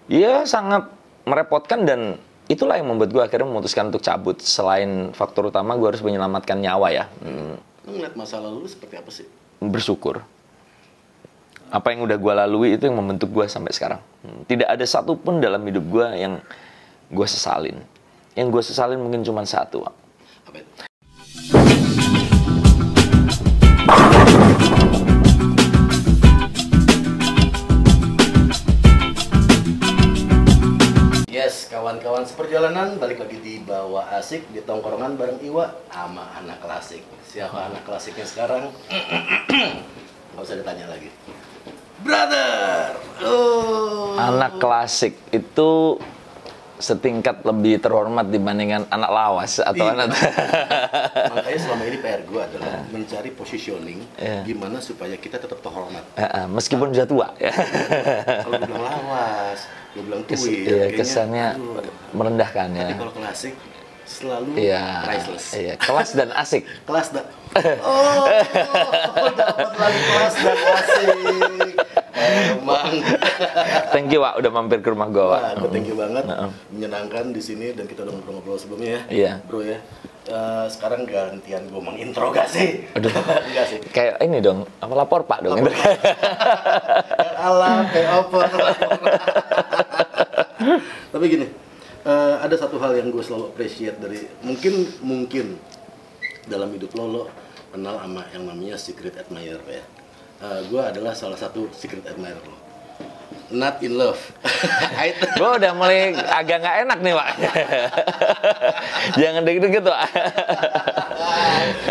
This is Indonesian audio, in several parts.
Ya sangat merepotkan dan itulah yang membuat gue akhirnya memutuskan untuk cabut. Selain faktor utama gue harus menyelamatkan nyawa ya. Lu ngeliat masa lalu lu seperti apa sih? Bersyukur. Apa yang udah gue lalui itu yang membentuk gue sampai sekarang. Tidak ada satupun dalam hidup gue yang gue sesalin. Yang gue sesalin mungkin cuma satu, Pak. Apa itu? Yes, kawan-kawan seperjalanan, balik lagi di Bawah Asik di tongkrongan bareng Iwa sama anak klasik. Siapa anak klasiknya sekarang? Nggak usah ditanya lagi. Brother! Oh. Anak klasik itu setingkat lebih terhormat dibandingkan anak lawas atau anak... Makanya selama ini PR gue adalah mencari positioning gimana supaya kita tetap terhormat. Meskipun sudah tua ya. Kalau gue bilang lawas, gue bilang tui, kesannya merendahkan ya. Tapi kalau klasik selalu priceless. Iya, kelas dan asik. Kelas dan dapat lagi kelas dan asik. Emang. Thank you, Wak, udah mampir ke rumah gue, Wak. Wah, thank you banget. Menyenangkan di sini dan kita udah ngobrol-ngobrol sebelumnya ya. Iya. Bro ya. Sekarang gantian gue menginterogasi. Aduh. Enggak sih. Kayak ini dong, apa lapor Pak dong. Alah, kayak apa. Tapi gini, ada satu hal yang gue selalu appreciate dari mungkin dalam hidup lo kenal sama yang namanya secret admirer ya. Gue adalah salah satu secret admirer lo. Not in love. Gue udah mulai agak nggak enak nih, Pak. Jangan deg-deg gitu, Pak.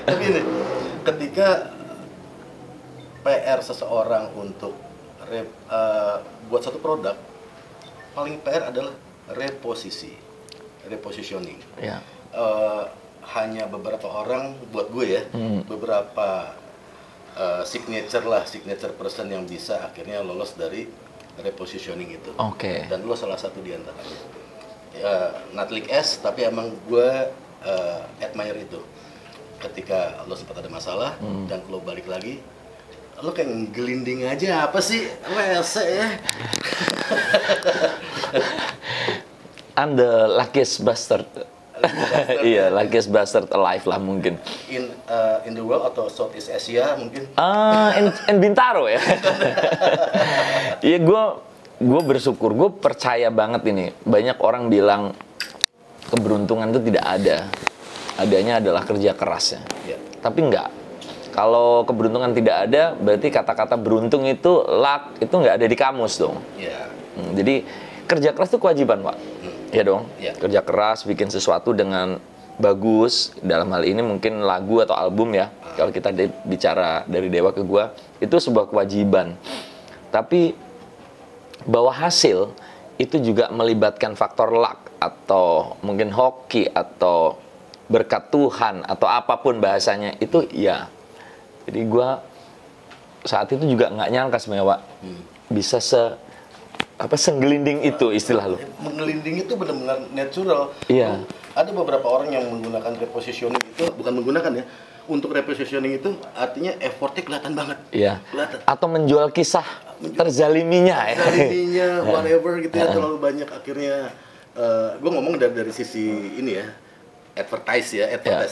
Tapi ini, ketika PR seseorang untuk buat satu produk, paling PR adalah repositioning. Ya. Hanya beberapa orang, buat gue ya, beberapa signature person yang bisa akhirnya lolos dari repositioning itu. Oke. Dan lo salah satu di antaranya. Not like S, tapi emang gue admire itu. Ketika lo sempat ada masalah dan lo balik lagi, lo kayak gelinding aja, apa sih? Wese ya. I'm the luckiest bastard. Iya, luckiest bastard alive lah mungkin. In the world atau Southeast Asia mungkin? In Bintaro ya. Iya, gue bersyukur, gue percaya banget ini. Banyak orang bilang keberuntungan itu tidak ada. Adanya adalah kerja kerasnya. Yeah. Tapi enggak. Kalau keberuntungan tidak ada, berarti kata-kata beruntung itu luck itu nggak ada di kamus dong. Yeah. Jadi kerja keras itu kewajiban, Pak. Ya dong. Yeah. Kerja keras, bikin sesuatu dengan bagus. Dalam hal ini mungkin lagu atau album ya. Kalau kita bicara dari Dewa ke gua, itu sebuah kewajiban. Tapi bahwa hasil itu juga melibatkan faktor luck atau mungkin hoki atau berkat Tuhan atau apapun bahasanya itu ya. Jadi gua saat itu juga nggak nyangka sebenarnya, Pak, bisa segelinding itu istilah lo. Mengelinding itu benar-benar natural. Iya. Ada beberapa orang yang menggunakan repositioning itu, bukan menggunakan ya, untuk repositioning itu artinya effortnya kelihatan banget. Iya. Kelihatan. Atau menjual kisah terzaliminya ya. Terzaliminya, whatever gitu ya, terlalu banyak akhirnya. Gue ngomong dari sisi ini ya, advertise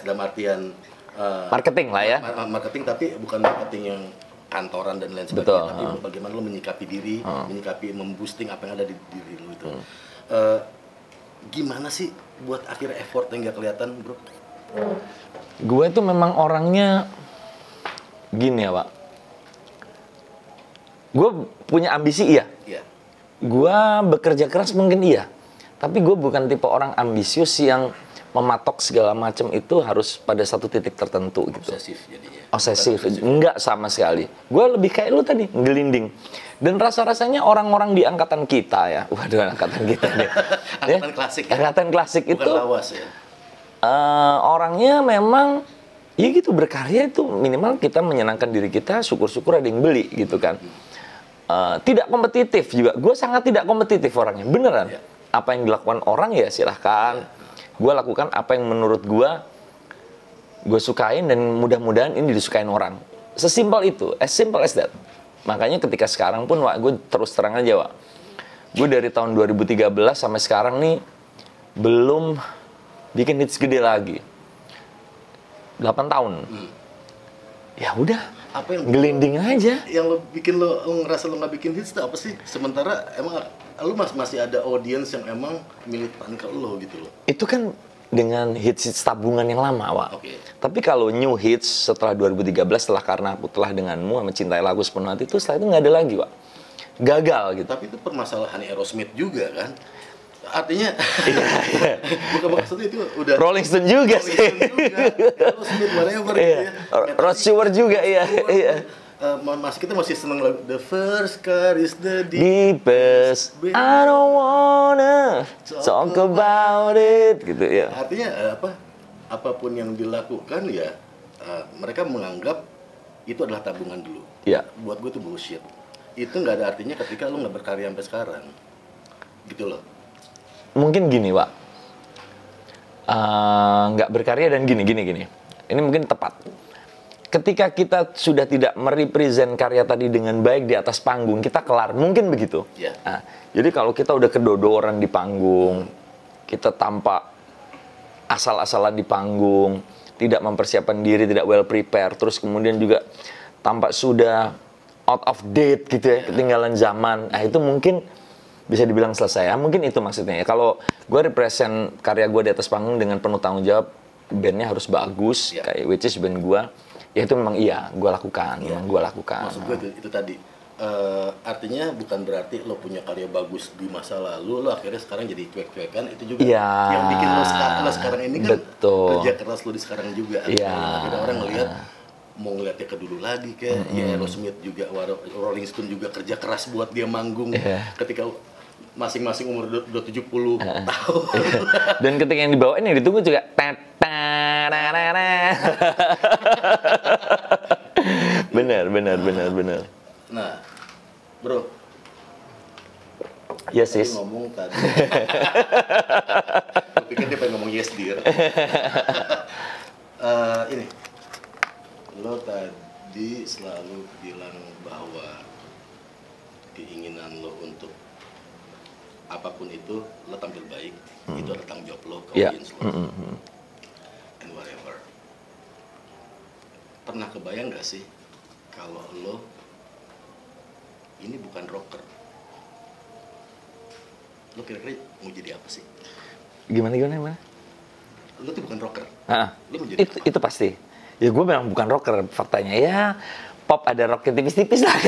dalam artian Marketing lah ya. Marketing, tapi bukan marketing yang kantoran dan lain sebagainya. Betul. Tapi bagaimana lo menyikapi diri, menyikapi, memboosting apa yang ada di diri lo itu. Gimana sih buat akhirnya effort yang nggak kelihatan, bro? Gue tuh memang orangnya gini ya, Pak. Gue punya ambisi iya. Iya. Gue bekerja keras mungkin iya. Tapi gue bukan tipe orang ambisius yang mematok segala macam itu harus pada satu titik tertentu gitu. Obsesif jadinya. Obsesif. Enggak sama sekali. Gue lebih kayak lu tadi, ngelinding. Dan rasa-rasanya orang-orang di angkatan kita ya. Waduh, angkatan kita nih. Angkatan klasik ya? Angkatan klasik Bukan itu lawas ya? orangnya memang ya gitu, berkarya itu minimal kita menyenangkan diri kita, syukur-syukur ada yang beli gitu kan. Tidak kompetitif juga. Gue sangat tidak kompetitif orangnya, beneran. Ya. Apa yang dilakukan orang ya silahkan. Gue lakukan apa yang menurut gue sukain dan mudah-mudahan ini disukain orang. Sesimpel itu, as simple as that. Makanya ketika sekarang pun, Wak, gue terus terang aja, Wak. gue dari tahun 2013 sampai sekarang nih belum bikin hits gede lagi. 8 tahun. Ya udah, Apa yang gelinding aja. yang lo bikin lo ngerasa lo nggak bikin hits itu apa sih? Sementara emang lo masih ada audiens yang emang militan ke lo gitu loh. Itu kan dengan hits tabungan yang lama, Wak. Oke. Tapi kalau new hits setelah 2013, setelah Karena Aku Telah Denganmu, sama Cintai Lagu Sepenuh Hati, itu setelah itu nggak ada lagi, Wak. Gagal gitu. Tapi itu permasalahan Aerosmith juga kan? Artinya, Iya. bukan maksudnya itu udah Rolling Stone juga sih. Aerosmith whatever gitu Iya. ya. Rod Stewart juga, iya. Iya. Kita masih seneng lagu The First Car is the Deepest, I don't wanna talk about it, gitu ya. Artinya apapun yang dilakukan ya mereka menganggap itu adalah tabungan dulu. Iya. Buat gue itu bullshit. Itu nggak ada artinya ketika lu nggak berkarya sampai sekarang. Gitu loh. Mungkin gini, Wak. Nggak berkarya dan gini. Ini mungkin tepat. Ketika kita sudah tidak merepresent karya tadi dengan baik di atas panggung, kita kelar. Mungkin begitu. Iya. Nah, jadi kalau kita udah kedodoran di panggung, kita tampak asal-asalan di panggung, tidak mempersiapkan diri, tidak well prepared, terus kemudian juga tampak sudah out of date gitu ya, ketinggalan zaman. Nah, itu mungkin bisa dibilang selesai ya. Mungkin itu maksudnya ya. Kalau gue represent karya gue di atas panggung dengan penuh tanggung jawab, bandnya harus bagus, kayak which is band gue, ya itu memang gue lakukan, memang gue lakukan. Maksud gue itu tadi. Artinya bukan berarti lo punya karya bagus di masa lalu, lo akhirnya sekarang jadi cuek-cuekan. Itu juga yang bikin lo sekarang ini kan kerja keras lo di sekarang juga. Akhirnya orang ngelihat, mau ngeliatnya ke dulu lagi kayak ya Aerosmith juga, Rolling Stone juga kerja keras buat dia manggung ketika masing-masing umur 70 tahun. Dan ketika yang dibawain yang ditunggu juga benar. Nah, bro, yes, sis. ngomong tadi gue pikir dia pengen ngomong yes dear. Ini lo tadi selalu bilang bahwa keinginan lo untuk apapun itu lo tampil baik, itu adalah tanggung jawab lo ke audiens lo. And whatever. Pernah kebayang gak sih kalau lo ini bukan rocker, lo kira-kira mau jadi apa sih? Gimana? Lo tuh bukan rocker. Lo mau jadi Itu pasti. Ya gue memang bukan rocker, faktanya ya. Pop ada rocknya tipis-tipis lah.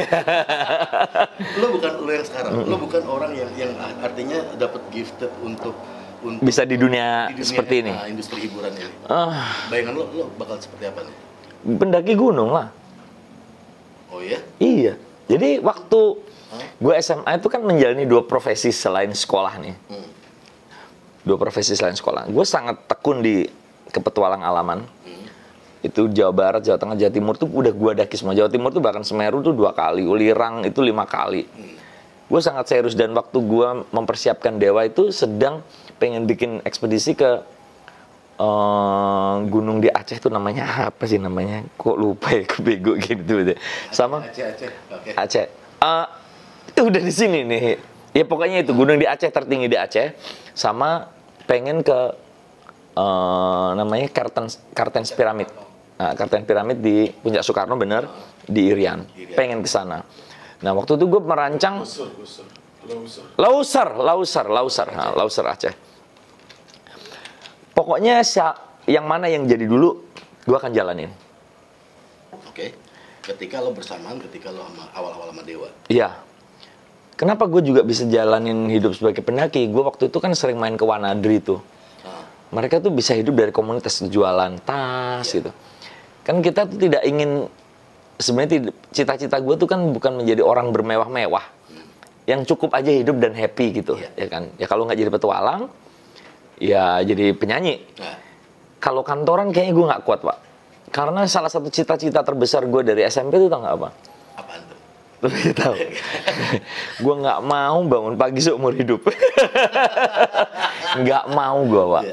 Lo bukan lo yang sekarang. Lo bukan orang yang artinya dapat gifted untuk bisa di dunia seperti ini. Industri hiburan ini. Bayangan lo bakal seperti apa nih? Pendaki gunung lah. Oh ya? Iya. Jadi waktu gue SMA itu kan menjalani 2 profesi selain sekolah nih. 2 profesi selain sekolah. Gue sangat tekun di kepetualang alaman. Itu Jawa Barat, Jawa Tengah, Jawa Timur tuh udah gue daki semua. Jawa Timur tuh bahkan Semeru tuh 2 kali, Ulirang itu 5 kali. Gue sangat serius dan waktu gue mempersiapkan Dewa itu sedang pengen bikin ekspedisi ke gunung di Aceh tuh namanya apa sih namanya? Kok lupa ya, kebego gitu. Sama Aceh. Itu udah di sini nih. Ya pokoknya itu gunung di Aceh, tertinggi di Aceh. Sama pengen ke namanya Kartens Piramid. Nah, Kartens Piramid di Puncak Soekarno bener di Irian. Pengen ke sana. Nah, waktu itu gue merancang Lauser Aceh. Pokoknya yang mana yang jadi dulu, gue akan jalanin. Oke. Ketika lo bersamaan, ketika lo awal-awal sama Dewa. Iya. Kenapa gue juga bisa jalanin hidup sebagai pendaki? Gue waktu itu kan sering main ke Wanadri tuh. Mereka tuh bisa hidup dari komunitas jualan tas gitu. Kan kita tuh tidak ingin, sebenarnya cita-cita gue tuh kan bukan menjadi orang bermewah-mewah. Yang cukup aja hidup dan happy gitu, ya kan? Ya kalau nggak jadi petualang, ya jadi penyanyi. Kalau kantoran kayaknya gue nggak kuat, Pak. Karena salah satu cita-cita terbesar gue dari SMP itu tau nggak apa? Apaan tuh? Lebih tahu. Gue nggak mau bangun pagi seumur hidup. Nggak mau gue, Pak.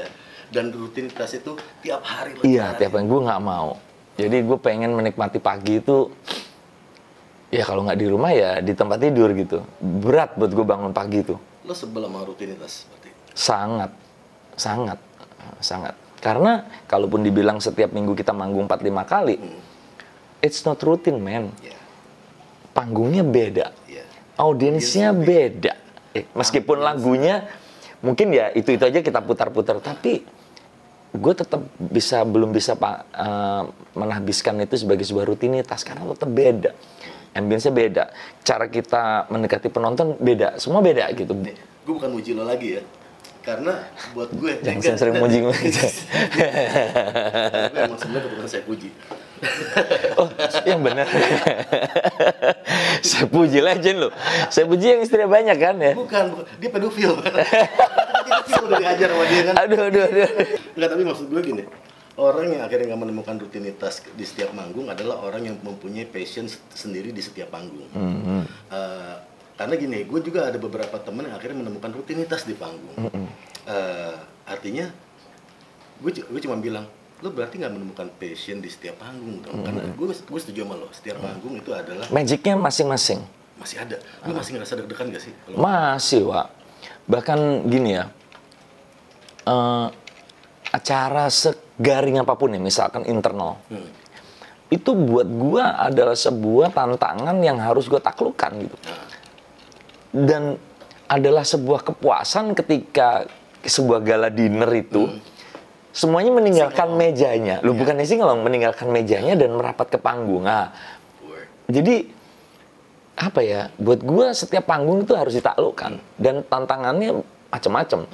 Dan rutinitas itu tiap hari. Iya, tiap hari. Gue nggak mau. Jadi gue pengen menikmati pagi itu Ya kalau nggak di rumah ya di tempat tidur gitu. Berat buat gue bangun pagi tuh. Lo sebel sama rutinitas seperti itu? Sangat, sangat, sangat. Karena kalaupun dibilang setiap minggu kita manggung 4-5 kali, it's not routine, man. Yeah. Panggungnya beda, Yeah. audiensnya beda. Meskipun lagunya mungkin ya itu aja kita putar-putar, tapi gue tetap belum bisa menahbiskan itu sebagai sebuah rutinitas karena tetap beda. Ambience-nya beda, cara kita mendekati penonton beda, semua beda gitu. Gue bukan muji lo lagi ya, karena buat gue Jangan sering muji gue. Gue emang sebenarnya kebetulan saya puji. Oh, yang benar. Saya puji legend loh. Saya puji yang istrinya banyak kan ya. Bukan, dia pedofil. Kecil udah diajar sama dia kan. Aduh. Enggak, tapi maksud gue gini, orang yang akhirnya nggak menemukan rutinitas di setiap manggung adalah orang yang mempunyai passion sendiri di setiap panggung. Karena gini, gue juga ada beberapa teman yang akhirnya menemukan rutinitas di panggung. Artinya, gue cuma bilang, lo berarti nggak menemukan passion di setiap panggung dong. Karena gue setuju sama lo, setiap panggung itu adalah Magicnya masing-masing. masih ada. Lo masih ngerasa deg-degan gak sih? Masih, Wak. Bahkan gini ya, acara segaring apapun ya, misalkan internal, itu buat gua adalah sebuah tantangan yang harus gua taklukkan gitu. Dan adalah sebuah kepuasan ketika sebuah gala dinner itu semuanya meninggalkan mejanya. Lu bukan singelong, meninggalkan mejanya dan merapat ke panggung. Nah, jadi apa ya? Buat gua setiap panggung itu harus ditaklukkan dan tantangannya macam-macam.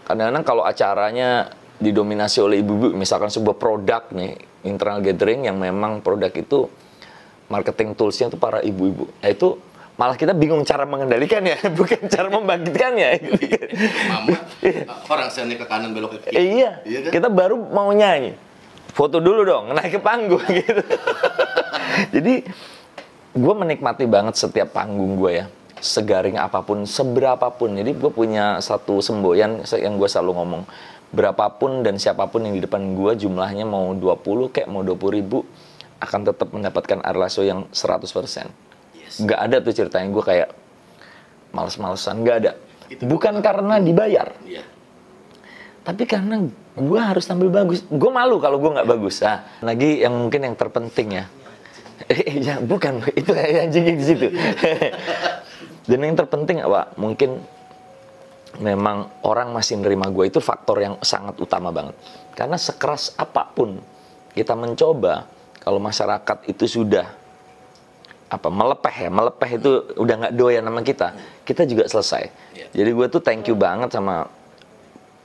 Kadang-kadang kalau acaranya didominasi oleh ibu-ibu, misalkan sebuah produk nih, internal gathering yang memang produk itu marketing toolsnya itu para ibu-ibu. Nah, itu malah kita bingung cara mengendalikannya, bukan cara membangkitkannya. Mama, orang sana ke kanan belok ke kiri. Iya, Iya kan? kita baru mau nyanyi, foto dulu dong, naik ke panggung gitu. Jadi gue menikmati banget setiap panggung gue ya, segaring apapun, seberapapun. Jadi gue punya satu semboyan yang gue selalu ngomong, berapapun dan siapapun yang di depan gue, jumlahnya mau 20 kayak mau 20.000, akan tetap mendapatkan air lasso yang 100%. Nggak ada tuh ceritanya gue kayak males-malesan, nggak ada. Bukan karena dibayar, tapi karena gue harus tampil bagus. Gue malu kalau gue nggak bagus. Nah, lagi yang mungkin yang terpenting ya, ya bukan, itu anjing di situ. Dan yang terpenting apa? Mungkin memang orang masih nerima gue, itu faktor yang sangat utama banget. Karena sekeras apapun kita mencoba, kalau masyarakat itu sudah melepeh itu udah nggak doyan sama kita juga selesai. Jadi gue tuh thank you banget sama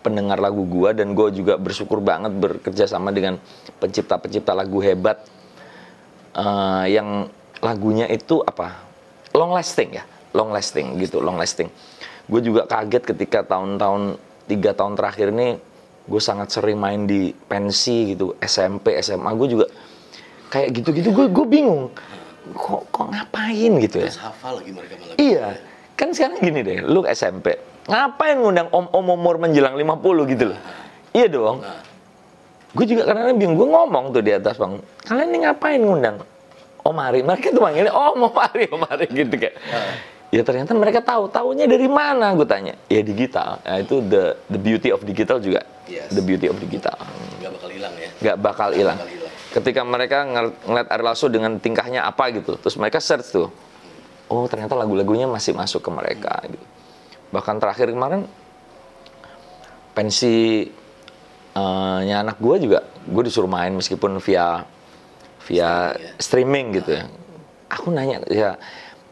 pendengar lagu gue, dan gue juga bersyukur banget bekerja sama dengan pencipta-pencipta lagu hebat yang lagunya itu long lasting gitu. Gue juga kaget ketika tahun-tahun 3 tahun terakhir ini gue sangat sering main di pensi gitu, SMP, SMA, gue juga kayak gitu-gitu, gue bingung. Kok ngapain gitu ya? Terus hafal lagi mereka malah. Iya, kan sekarang gini deh, lu SMP, ngapain ngundang om-om umur menjelang 50 gitu loh? Iya dong. Gue juga kadang-kadang bingung, gue ngomong tuh di atas bang, kalian ini ngapain ngundang Om Ari? Mereka tuh manggilnya Om Ari gitu kayak. Ya ternyata mereka tahunya dari mana? Gue tanya. Ya digital. Nah, itu the beauty of digital juga. The beauty of digital. Gak bakal hilang ya? Gak bakal hilang. Ketika mereka ngeliat Ari Lasso dengan tingkahnya apa gitu, terus mereka search tuh, oh ternyata lagu-lagunya masih masuk ke mereka gitu. Bahkan terakhir kemarin pensi nya anak gue juga, gue disuruh main meskipun via streaming gitu ya. Aku nanya ya,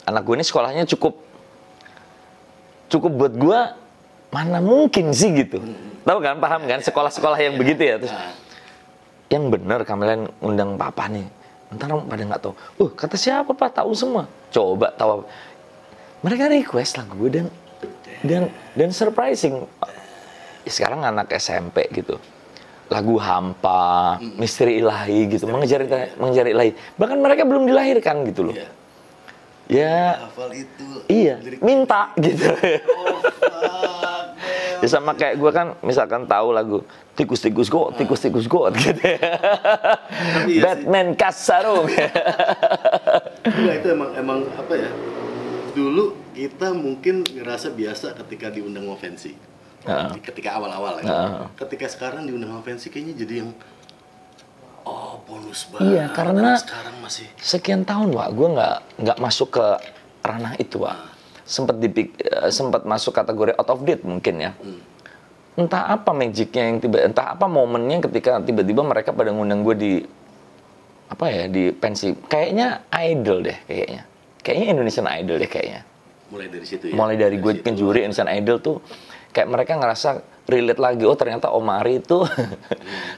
anak gue ini sekolahnya cukup buat gue, mana mungkin sih gitu. Tahu kan, paham kan, sekolah-sekolah yang begitu ya. Terus yang bener kalian undang papa nih, ntar pada nggak tahu. Kata siapa pak? Tahu semua. Coba tahu. Mereka request lagu dan surprising. Sekarang anak SMP gitu, lagu Hampa, Misteri Ilahi gitu, mengejar ilahi. Bahkan mereka belum dilahirkan gitu loh. Ya, hafal itu. Iya, minta gitu. Ya sama kayak gue kan, misalkan tahu lagu tikus-tikus got gitu. Batman Kasarung. Enggak, itu emang apa ya? Dulu kita mungkin ngerasa biasa ketika diundang konvensi. Ketika awal-awal ya. Ketika sekarang diundang konvensi kayaknya jadi yang bonus banget. Iya, karena sekarang masih sekian tahun, Wak, gue nggak masuk ke ranah itu, Wak. Sempat masuk kategori out of date mungkin ya. Entah apa magicnya yang entah apa momennya ketika tiba-tiba mereka pada ngundang gue di pensi. Kayaknya Idol deh kayaknya. Kayaknya Indonesian Idol deh kayaknya. Mulai dari situ ya. Mulai dari gue bikin juri Indonesian Idol tuh kayak mereka ngerasa relate lagi. Oh, ternyata Om Ari itu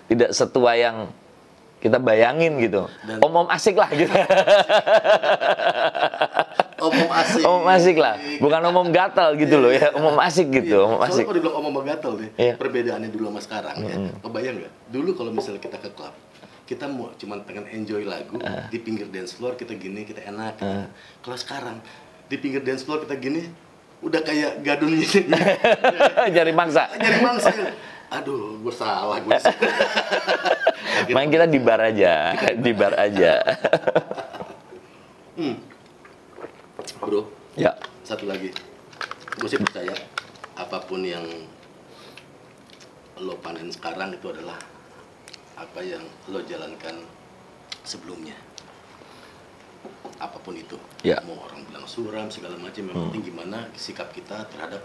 tidak setua yang kita bayangin gitu. Om asik lah gitu. Om asik. Om asik lah. Bukan om gatal gitu loh ya. Om asik gitu. Om asik. Soalnya kalau dibilang om gatal nih, perbedaannya dulu sama sekarang ya. Kebayang nggak? Dulu kalau misalnya kita ke klub, kita mau cuman pengen enjoy lagu di pinggir dance floor, kita gini, kita enak. Kalau sekarang di pinggir dance floor kita gini, udah kayak gadun gitu. Nyari mangsa. Nyari mangsa. Aduh, gue salah gue. Main kita di bar aja, di bar aja. Bro, ya. Satu lagi, gue sih percaya apapun yang lo panen sekarang itu adalah apa yang lo jalankan sebelumnya. Apapun itu, mau orang bilang suram segala macam, yang penting gimana sikap kita terhadap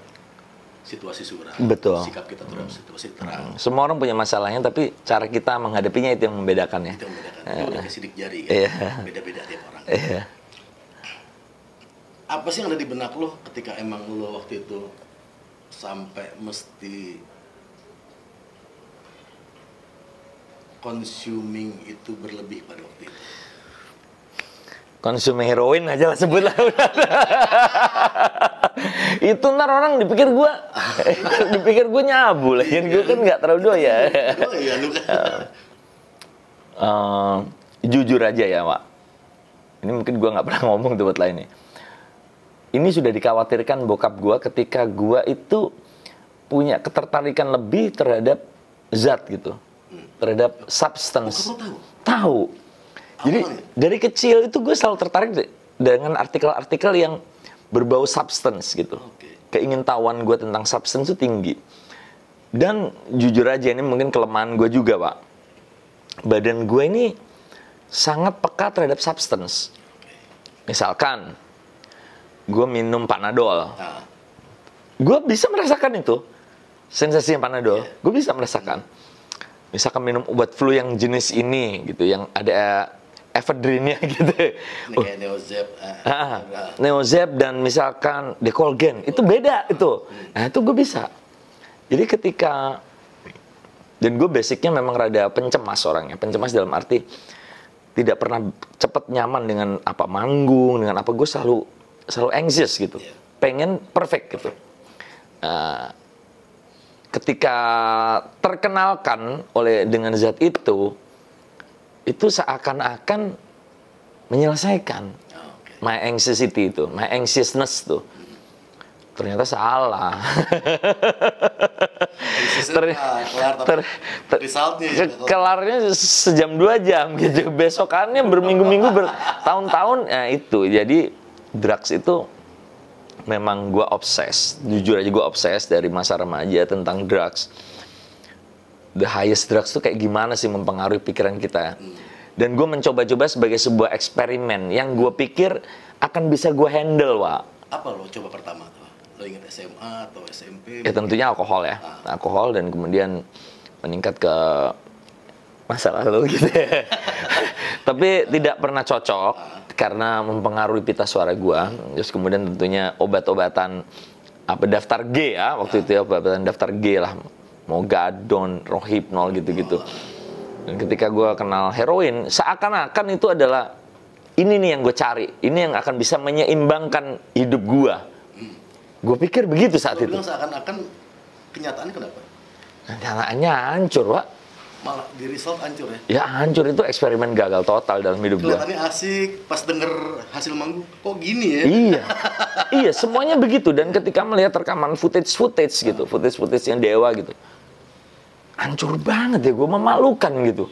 situasi suram. Betul. Sikap kita terhadap situasi terang. Semua orang punya masalahnya, tapi cara kita menghadapinya itu yang membedakannya. Itu yang membedakan. Itu udah kayak sidik jari kan. Beda-beda tiap orang. Apa sih yang ada di benak lo ketika emang lo waktu itu sampai mesti consuming itu berlebih pada waktu itu? Konsumsi heroin aja lah sebutlah. Itu ntar orang dipikir gue nyabu lah. Gue kan nggak terlalu doya. Jujur aja ya, Pak. Ini mungkin gue nggak pernah ngomong tuh buat lainnya. Ini sudah dikhawatirkan bokap gue ketika gue itu punya ketertarikan lebih terhadap zat gitu, terhadap substance. Tahu. Jadi dari kecil itu gue selalu tertarik dengan artikel-artikel yang berbau substance gitu. Keingintahuan gue tentang substance itu tinggi. Dan jujur aja ini mungkin kelemahan gue juga, Pak. Badan gue ini sangat peka terhadap substance. Misalkan gue minum Panadol, gue bisa merasakan itu sensasi Panadol. Gue bisa merasakan. Misalkan minum obat flu yang jenis ini gitu, yang ada ephedrine-nya gitu. Kayak Neozep dan misalkan Decolgen, itu beda itu. Nah, itu gue bisa. Jadi ketika, dan gue basicnya memang rada pencemas orangnya. Pencemas dalam arti tidak pernah cepat nyaman dengan apa manggung, dengan apa, gue selalu anxious gitu. Pengen perfect gitu. Ketika terkenalkan dengan zat itu seakan-akan menyelesaikan my anxiety itu, my anxiousness tuh. Ternyata salah. Kelarnya sejam 2 jam gitu. Besokannya berminggu-minggu, bertahun-tahun. Nah itu, jadi drugs itu memang gue obses. Jujur aja gue obses dari masa remaja tentang drugs. The highest drugs tuh kayak gimana sih mempengaruhi pikiran kita. Dan gue mencoba-coba sebagai sebuah eksperimen yang gue pikir akan bisa gue handle, Wak. Apa lo coba pertama tuh? Lo ingat SMA atau SMP? Ya tentunya alkohol ya. Alkohol, dan kemudian meningkat ke masa lalu gitu ya. Tapi tidak pernah cocok karena mempengaruhi pita suara gue. Terus kemudian tentunya obat-obatan daftar G ya, waktu itu ya, obat-obatan daftar G lah. Mogadon, Rohypnol gitu-gitu. Dan ketika gue kenal heroin, seakan-akan itu adalah ini nih yang gue cari, ini yang akan bisa menyeimbangkan hidup gue. Gue pikir begitu saat itu. Bilang seakan-akan, kenyataannya kenapa? Kenyataannya hancur, Pak. Malah di result hancur ya? Ya hancur, itu eksperimen gagal total dalam hidup gue. Kelihatannya asik, pas denger hasil manggung, kok gini ya? Iya, semuanya begitu. Dan ketika melihat rekaman footage gitu, footage yang Dewa gitu, hancur banget ya, gue memalukan gitu.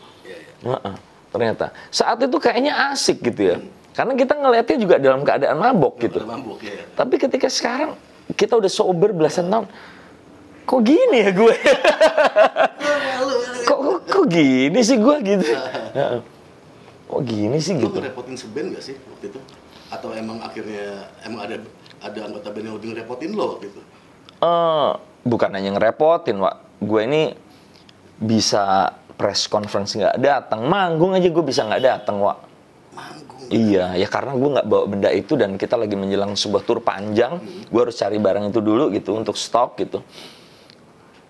Ternyata saat itu kayaknya asik gitu ya. Karena kita ngelihatnya juga dalam keadaan mabok gitu. Mabok, ya. Tapi ketika sekarang kita udah sober belasan tahun, kok gini ya gue? kok gini sih gue gitu? Kok gini sih Lo gitu? ngerepotin seband gak sih waktu itu? Atau emang akhirnya ada anggota band yang lebih ngerepotin lo waktu itu? Bukan hanya ngerepotin, Wak. Gue ini bisa press conference nggak datang, manggung aja gue bisa nggak datang, Wak. Manggung? Iya, ya karena gue nggak bawa benda itu dan kita lagi menjelang sebuah tur panjang, gue harus cari barang itu dulu gitu untuk stok gitu.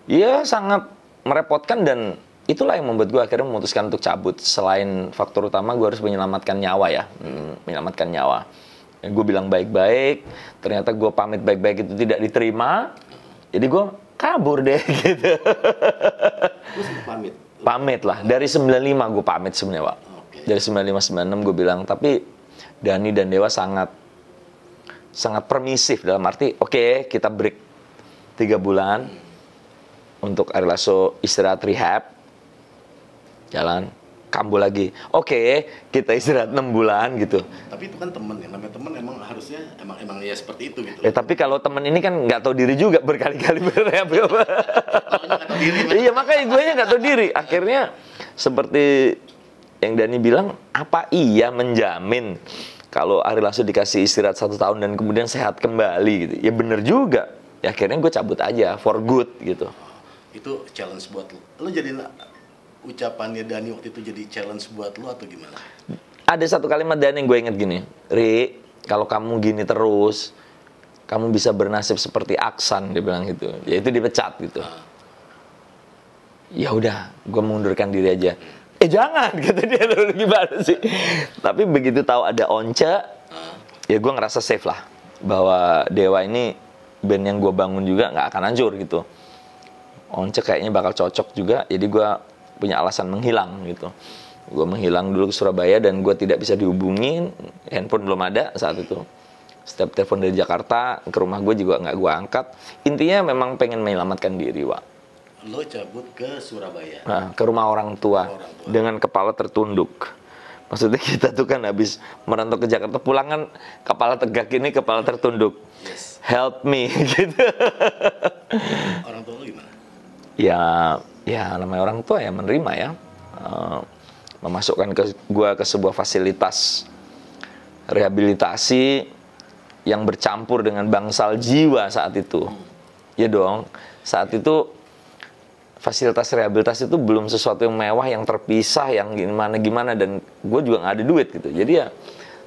Iya, sangat merepotkan dan itulah yang membuat gue akhirnya memutuskan untuk cabut. Selain faktor utama, gue harus menyelamatkan nyawa ya, menyelamatkan nyawa. Gue bilang baik-baik, ternyata gue pamit baik-baik itu tidak diterima, jadi gue kabur deh gitu. Lu sempat pamit? Pamit lah, dari 95 gue pamit sebenarnya, Pak. Okay. Dari 95-96 gue bilang, tapi Dani dan Dewa sangat permisif dalam arti, oke, kita break 3 bulan untuk Ari Lasso istirahat rehab, jalan, kambuh lagi. Oke, kita istirahat 6 bulan gitu. Tapi itu kan temen ya, namanya temen emang harusnya emang ya seperti itu gitu. Tapi kalau temen ini kan nggak tahu diri juga berkali-kali berrehab. Iya, makanya gue nya nggak tahu diri. Akhirnya seperti yang Dani bilang, apa iya menjamin kalau Ari Lasso dikasih istirahat 1 tahun dan kemudian sehat kembali gitu? Ya bener juga. Ya akhirnya gue cabut aja for good gitu. Itu challenge buat lo. Lo jadi ucapannya Dani waktu itu jadi challenge buat lo atau gimana? Ada satu kalimat Dani yang gue inget gini, Ri, kalau kamu gini terus, kamu bisa bernasib seperti Aksan, dia bilang gitu. Ya itu dipecat gitu. Ya udah, gue mengundurkan diri aja. Jangan, kata dia, gimana sih? Tapi begitu tahu ada Once, ya gue ngerasa safe lah, bahwa Dewa ini band yang gue bangun juga nggak akan hancur gitu. Once kayaknya bakal cocok juga, jadi gue punya alasan menghilang gitu. Gue menghilang dulu ke Surabaya dan gue tidak bisa dihubungin, handphone belum ada saat itu. Setiap telepon dari Jakarta ke rumah gue juga nggak gue angkat. Intinya memang pengen menyelamatkan diri, Wak. Lo cabut ke Surabaya? Nah, ke rumah orang tua dengan kepala tertunduk. Maksudnya kita tuh kan habis merantau ke Jakarta, pulang kan kepala tegak ini, kepala tertunduk. Yes. Help me gitu. Orang tua lo gimana? Ya namanya orang tua ya menerima ya. Memasukkan gua ke sebuah fasilitas rehabilitasi yang bercampur dengan bangsal jiwa saat itu. Ya dong, saat itu fasilitas rehabilitasi itu belum sesuatu yang mewah, yang terpisah, yang gimana-gimana, dan gue juga nggak ada duit gitu. Jadi ya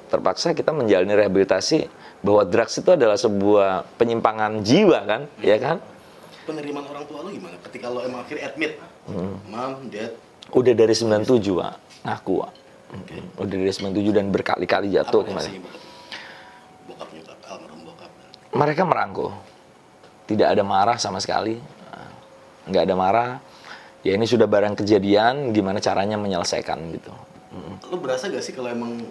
terpaksa kita menjalani rehabilitasi bahwa drugs itu adalah sebuah penyimpangan jiwa kan, ya kan? Penerimaan orang tua lo gimana? Ketika lo emang akhirnya admit, mom, dad. Udah dari 97, Wak, ngaku, Wak. Okay. Udah dari 97 dan berkali-kali jatuh kemarin. Bokap nyokap, almarhum bokap. Mereka merangkul, tidak ada marah sama sekali, nggak ada marah. Ya ini sudah barang kejadian, gimana caranya menyelesaikan gitu. Lo berasa gak sih kalau emang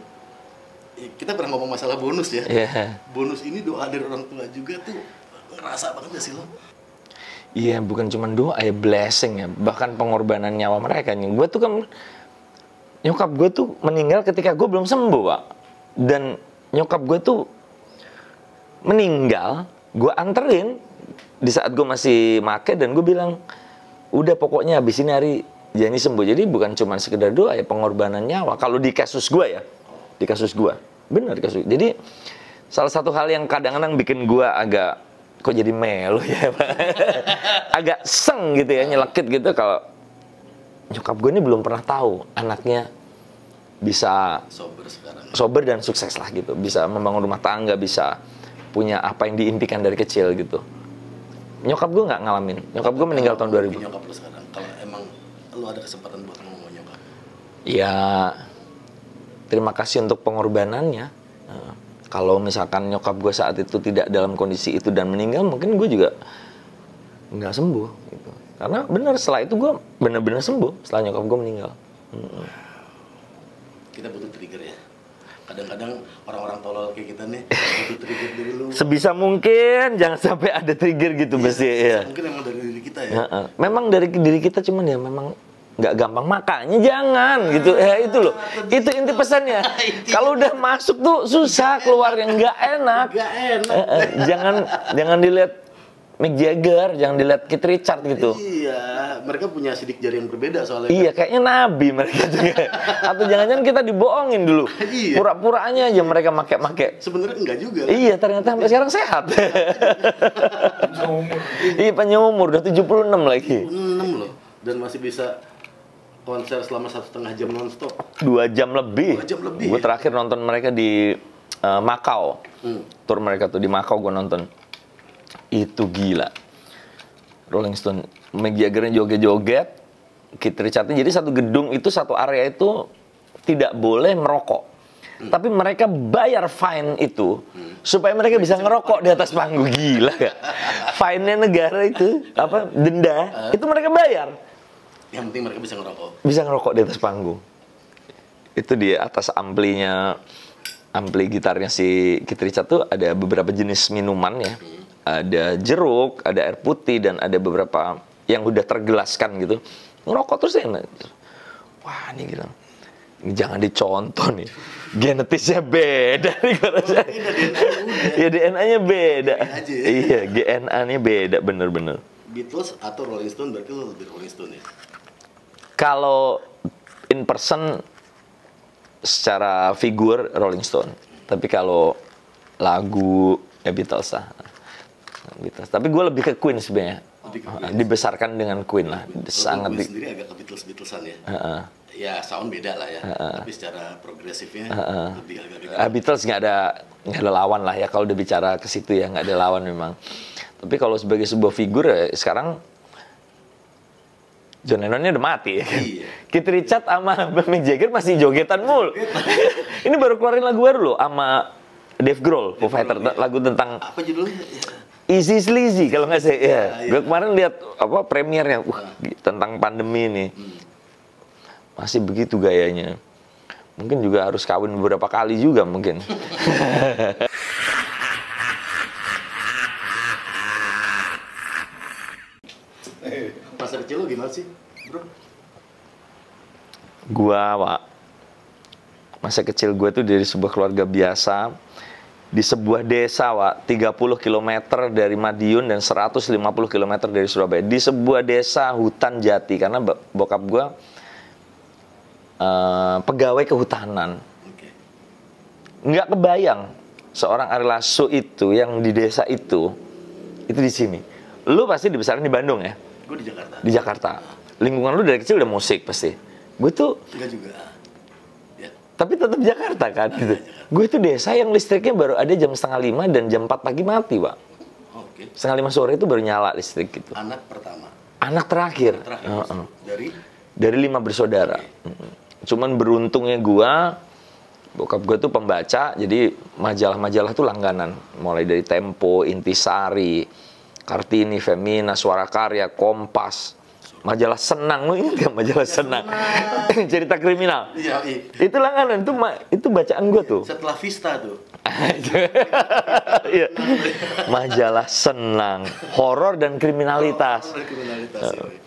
kita pernah ngomong masalah bonus ya? Yeah. Bonus ini doa dari orang tua juga tuh ngerasa banget gak sih lo? Iya, bukan cuma doa ya, blessing ya, bahkan pengorbanan nyawa mereka. Gue tuh kan, nyokap gue tuh meninggal ketika gue belum sembuh, Pak. Dan nyokap gue tuh meninggal, gue anterin di saat gue masih make, dan gue bilang, udah pokoknya habis ini Ari Jani sembuh. Jadi bukan cuma sekedar doa ya, pengorbanan nyawa. Kalau di kasus gue ya, di kasus gue, benar kasus. Jadi salah satu hal yang kadang-kadang bikin gue agak, kok jadi melo ya, Pak? Agak seng gitu ya, nyelekit gitu kalau nyokap gue ini belum pernah tahu anaknya bisa sober dan sukses lah gitu, bisa membangun rumah tangga, bisa punya apa yang diimpikan dari kecil gitu. Nyokap gue nggak ngalamin, nyokap gue meninggal tahun 2000. Nyokap lo sekarang, kalau emang lo ada kesempatan buat ngomong nyokap? Ya, terima kasih untuk pengorbanannya. Kalau misalkan nyokap gue saat itu tidak dalam kondisi itu dan meninggal, mungkin gue juga nggak sembuh gitu. Karena benar setelah itu gue benar-benar sembuh setelah nyokap gue meninggal. Kita butuh trigger ya. Kadang-kadang orang-orang tolol kayak kita nih butuh trigger dari lu. Sebisa mungkin jangan sampai ada trigger gitu, ya, mesti ya. Mungkin emang dari diri kita ya. Memang dari diri kita, cuman ya memang nggak gampang, makanya jangan gitu. Itu loh, itu inti pesannya. Kalau udah masuk tuh susah keluar, yang nggak enak. Jangan dilihat Mick Jagger, jangan dilihat Keith Richard gitu. Iya, mereka punya sidik jari yang berbeda soalnya. Iya, kayaknya nabi mereka tuh. Atau jangan-jangan kita dibohongin dulu. Iya. Pura-puranya aja mereka make. Sebenarnya enggak juga. Iya, ternyata sampai sekarang sehat. Iya, panjang umur, udah 76 lagi. 6 loh, dan masih bisa konser selama 1,5 jam nonstop. 2 jam lebih. 2 jam lebih. Gue terakhir nonton mereka di Makau. Tur mereka tuh di Makau gue nonton. Itu gila. Rolling Stone, Mick Jaggernya joget-joget, Keith Richardnya. Jadi satu gedung itu, satu area itu tidak boleh merokok. Tapi mereka bayar fine itu supaya mereka bisa ngerokok di atas panggung. Gila gak? Fine-nya negara itu, apa, denda, itu mereka bayar. Yang penting mereka bisa ngerokok. Bisa ngerokok di atas panggung. Itu di atas ampli gitarnya si Keith Richard tuh ada beberapa jenis minuman ya. Ada jeruk, ada air putih, dan ada beberapa yang udah tergelaskan gitu. Ngerokok terus ya. Wah, ini gila. Ini jangan dicontoh nih. Genetisnya beda nih gue rasa. Ya DNA-nya beda. Iya, DNA-nya beda bener-bener. Beatles atau Rolling Stone, berarti lo lebih Rolling Stone ya? Kalau in person secara figur Rolling Stone. Tapi kalau lagu ya Beatles lah. Beatles. Tapi gue lebih ke Queen sebenarnya. Dibesarkan dengan Queen lah. Sangat. Gue sendiri agak ke Beatles-Beatlesan ya. Ya sound beda lah ya. Tapi secara progresifnya lebih agak. Beatles nggak ada lawan lah ya. Kalau udah bicara ke situ ya nggak ada lawan memang. Tapi kalau sebagai sebuah figur ya, sekarang John Lennonnya udah mati ya kan? Iya. Keith Richard sama Mick Jagger masih jogetan mulu. Ini baru keluarin lagu baru loh sama Dave Grohl, Foo Fighter, lagu tentang apa judulnya? Easy Sleazy kalau nggak sih ya. Gue kemarin lihat apa premiernya, tentang pandemi ini. Masih begitu gayanya. Mungkin juga harus kawin beberapa kali juga mungkin. Masa kecil lo gimana sih, bro? Masa kecil gue tuh dari sebuah keluarga biasa di sebuah desa, 30 km dari Madiun dan 150 km dari Surabaya. Di sebuah desa hutan jati, karena bokap gue pegawai kehutanan. Nggak kebayang seorang Ari Lasso itu yang di desa itu di sini. Lu pasti dibesarin di Bandung ya? Gue di Jakarta. Di Jakarta. Lingkungan lu dari kecil udah musik pasti. Gue tuh enggak juga. Ya. Tapi tetap Jakarta kan gitu. Gue tuh desa yang listriknya baru ada jam 4:30 dan jam 4 pagi mati, Pak. Oke. 4:30 sore itu baru nyala listrik gitu. Anak pertama. Anak terakhir. Dari 5 bersaudara. Cuman beruntungnya bokap gue tuh pembaca, jadi majalah-majalah tuh langganan. Mulai dari Tempo, Intisari, Kartini, Femina, Suara Karya, Kompas, majalah Senang. Lu ingat gak majalah Senang? Cerita kriminal. Iya. Itu langganan, itu bacaan gue tuh. Setelah Vista tuh. Iya. Majalah Senang, horor dan kriminalitas.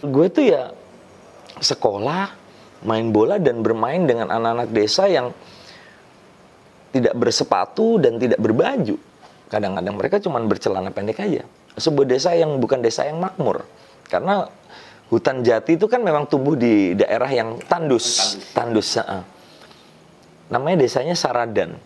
Gue tuh ya sekolah, main bola dan bermain dengan anak-anak desa yang tidak bersepatu dan tidak berbaju. Kadang-kadang mereka cuma bercelana pendek aja. Sebuah desa yang bukan desa yang makmur. Karena hutan jati itu kan memang tumbuh di daerah yang tandus. Namanya desanya Saradan.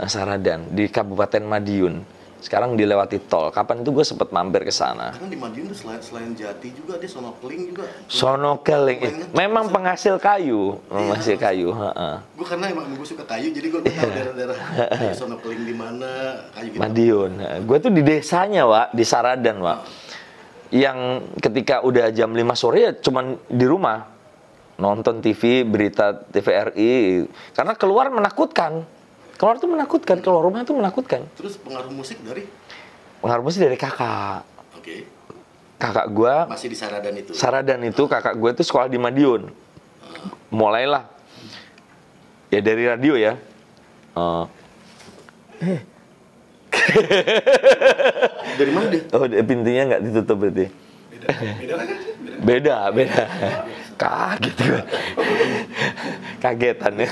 Saradan di Kabupaten Madiun. Sekarang dilewati tol. Kapan itu gue sempet mampir ke sana. Karena di Madiun tuh selain jati juga dia sonokeling juga. Sonokeling. Memang penghasil kayu, penghasil kayu. Gue karena emang gue suka kayu, jadi gue tahu daerah-daerah sonokeling di mana, kayu gitu. Madiun. Gue tuh di desanya, di Saradan, Yang ketika udah jam 5 sore ya cuman di rumah nonton TV, berita TVRI. Karena keluar menakutkan. Keluar tuh menakutkan, keluar rumah tuh menakutkan. Terus pengaruh musik dari? Pengaruh musik dari kakak. Oke. Kakak gue masih di Saradan itu. Saradan itu kakak gue tuh sekolah di Madiun. Mulailah ya dari radio ya. Dari mana dia? Oh, pintunya nggak ditutup berarti. Beda. Kaget gue. Kagetan ya.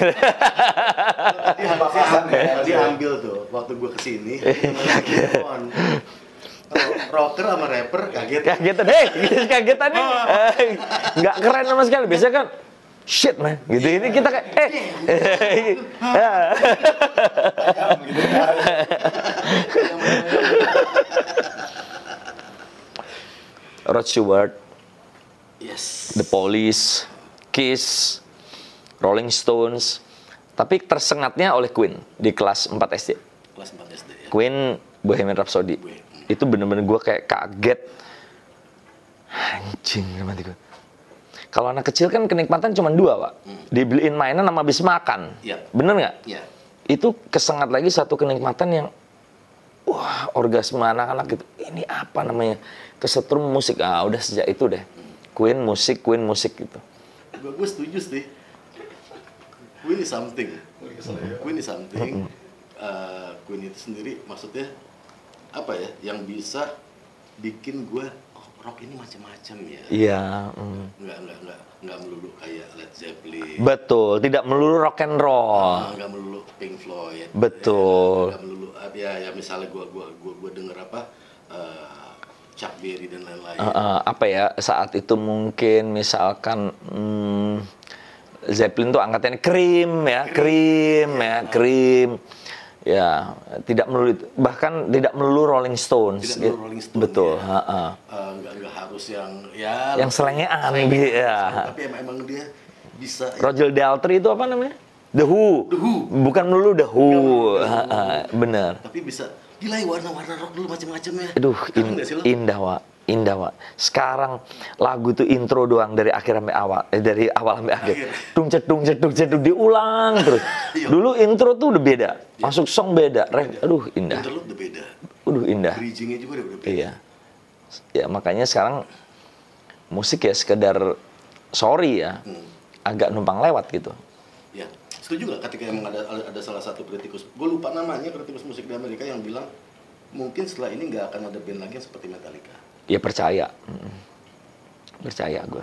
Tadi ambil tuh waktu gue kesini. Rocker sama rapper kaget. Kagetan, kagetannya nggak keren sama sekali. Biasanya kan shit man, gitu. Ini kita kayak Rod Stewart, Yes. The Police, Kiss, Rolling Stones, tapi tersengatnya oleh Queen di kelas 4 SD. Kelas 4 SD ya. Queen Bohemian Rhapsody. Itu bener-bener gue kayak kaget. Anjing mati gue. Kalau anak kecil kan kenikmatan cuma 2, Pak. Dibeliin mainan sama habis makan. Iya. Bener nggak? Iya. Itu kesengat lagi satu kenikmatan yang wah, orgasme anak-anak gitu. Ini apa namanya? Kesetrum musik. Ah, udah sejak itu deh. Queen musik gitu. Gue setuju sih. Queen is something. Queen is something. Queen itu sendiri maksudnya apa ya? Yang bisa bikin gue rock ini macam-macam ya. Iya. Nggak melulu kayak Led Zeppelin. Betul. Tidak melulu rock and roll. Nggak melulu Pink Floyd. Betul. Nggak melulu ya misalnya gue denger apa Chuck Berry dan lain-lain. Apa ya, saat itu mungkin misalkan Zeppelin tuh angkatannya Cream. Ya, tidak melulu itu. Bahkan tidak melulu Rolling Stones. Tidak melulu Rolling Stones. Betul. Ya. Nggak harus yang yang selengean ya. Tapi emang dia bisa. Roger Daltrey itu apa namanya? The Who. Bukan melulu The Who. Bener. Tapi bisa. Gila ya, warna-warna rock dulu macam-macam ya. Aduh, indah, Wak. Sekarang lagu tuh intro doang dari akhir sampai awal, dari awal sampai akhir. Dung cedung diulang terus. Dulu intro tuh udah beda, masuk song beda. Aduh, indah. Interlude udah beda. Indah. Bridging-nya juga udah beda. Iya. Ya makanya sekarang musik ya sekedar sorry ya, agak numpang lewat gitu. Ya. Setuju nggak ketika emang ada salah satu kritikus, gue lupa namanya, kritikus musik di Amerika yang bilang mungkin setelah ini nggak akan ada band lagi yang seperti Metallica. Ya percaya, percaya gue.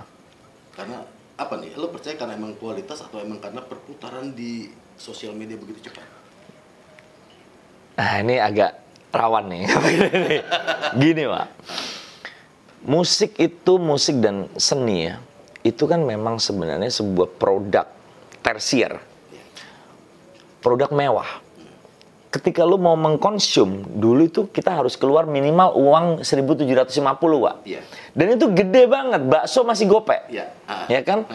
Karena apa nih? Lo percaya karena emang kualitas atau emang karena perputaran di sosial media begitu cepat? Nah ini agak rawan nih. Gini Pak, musik dan seni ya, itu kan memang sebenarnya sebuah produk tersier. Produk mewah. Ketika lu mau mengkonsum, dulu itu kita harus keluar minimal uang 1.750, Wak. Iya. Dan itu gede banget, bakso masih gopek. Iya. Ya kan?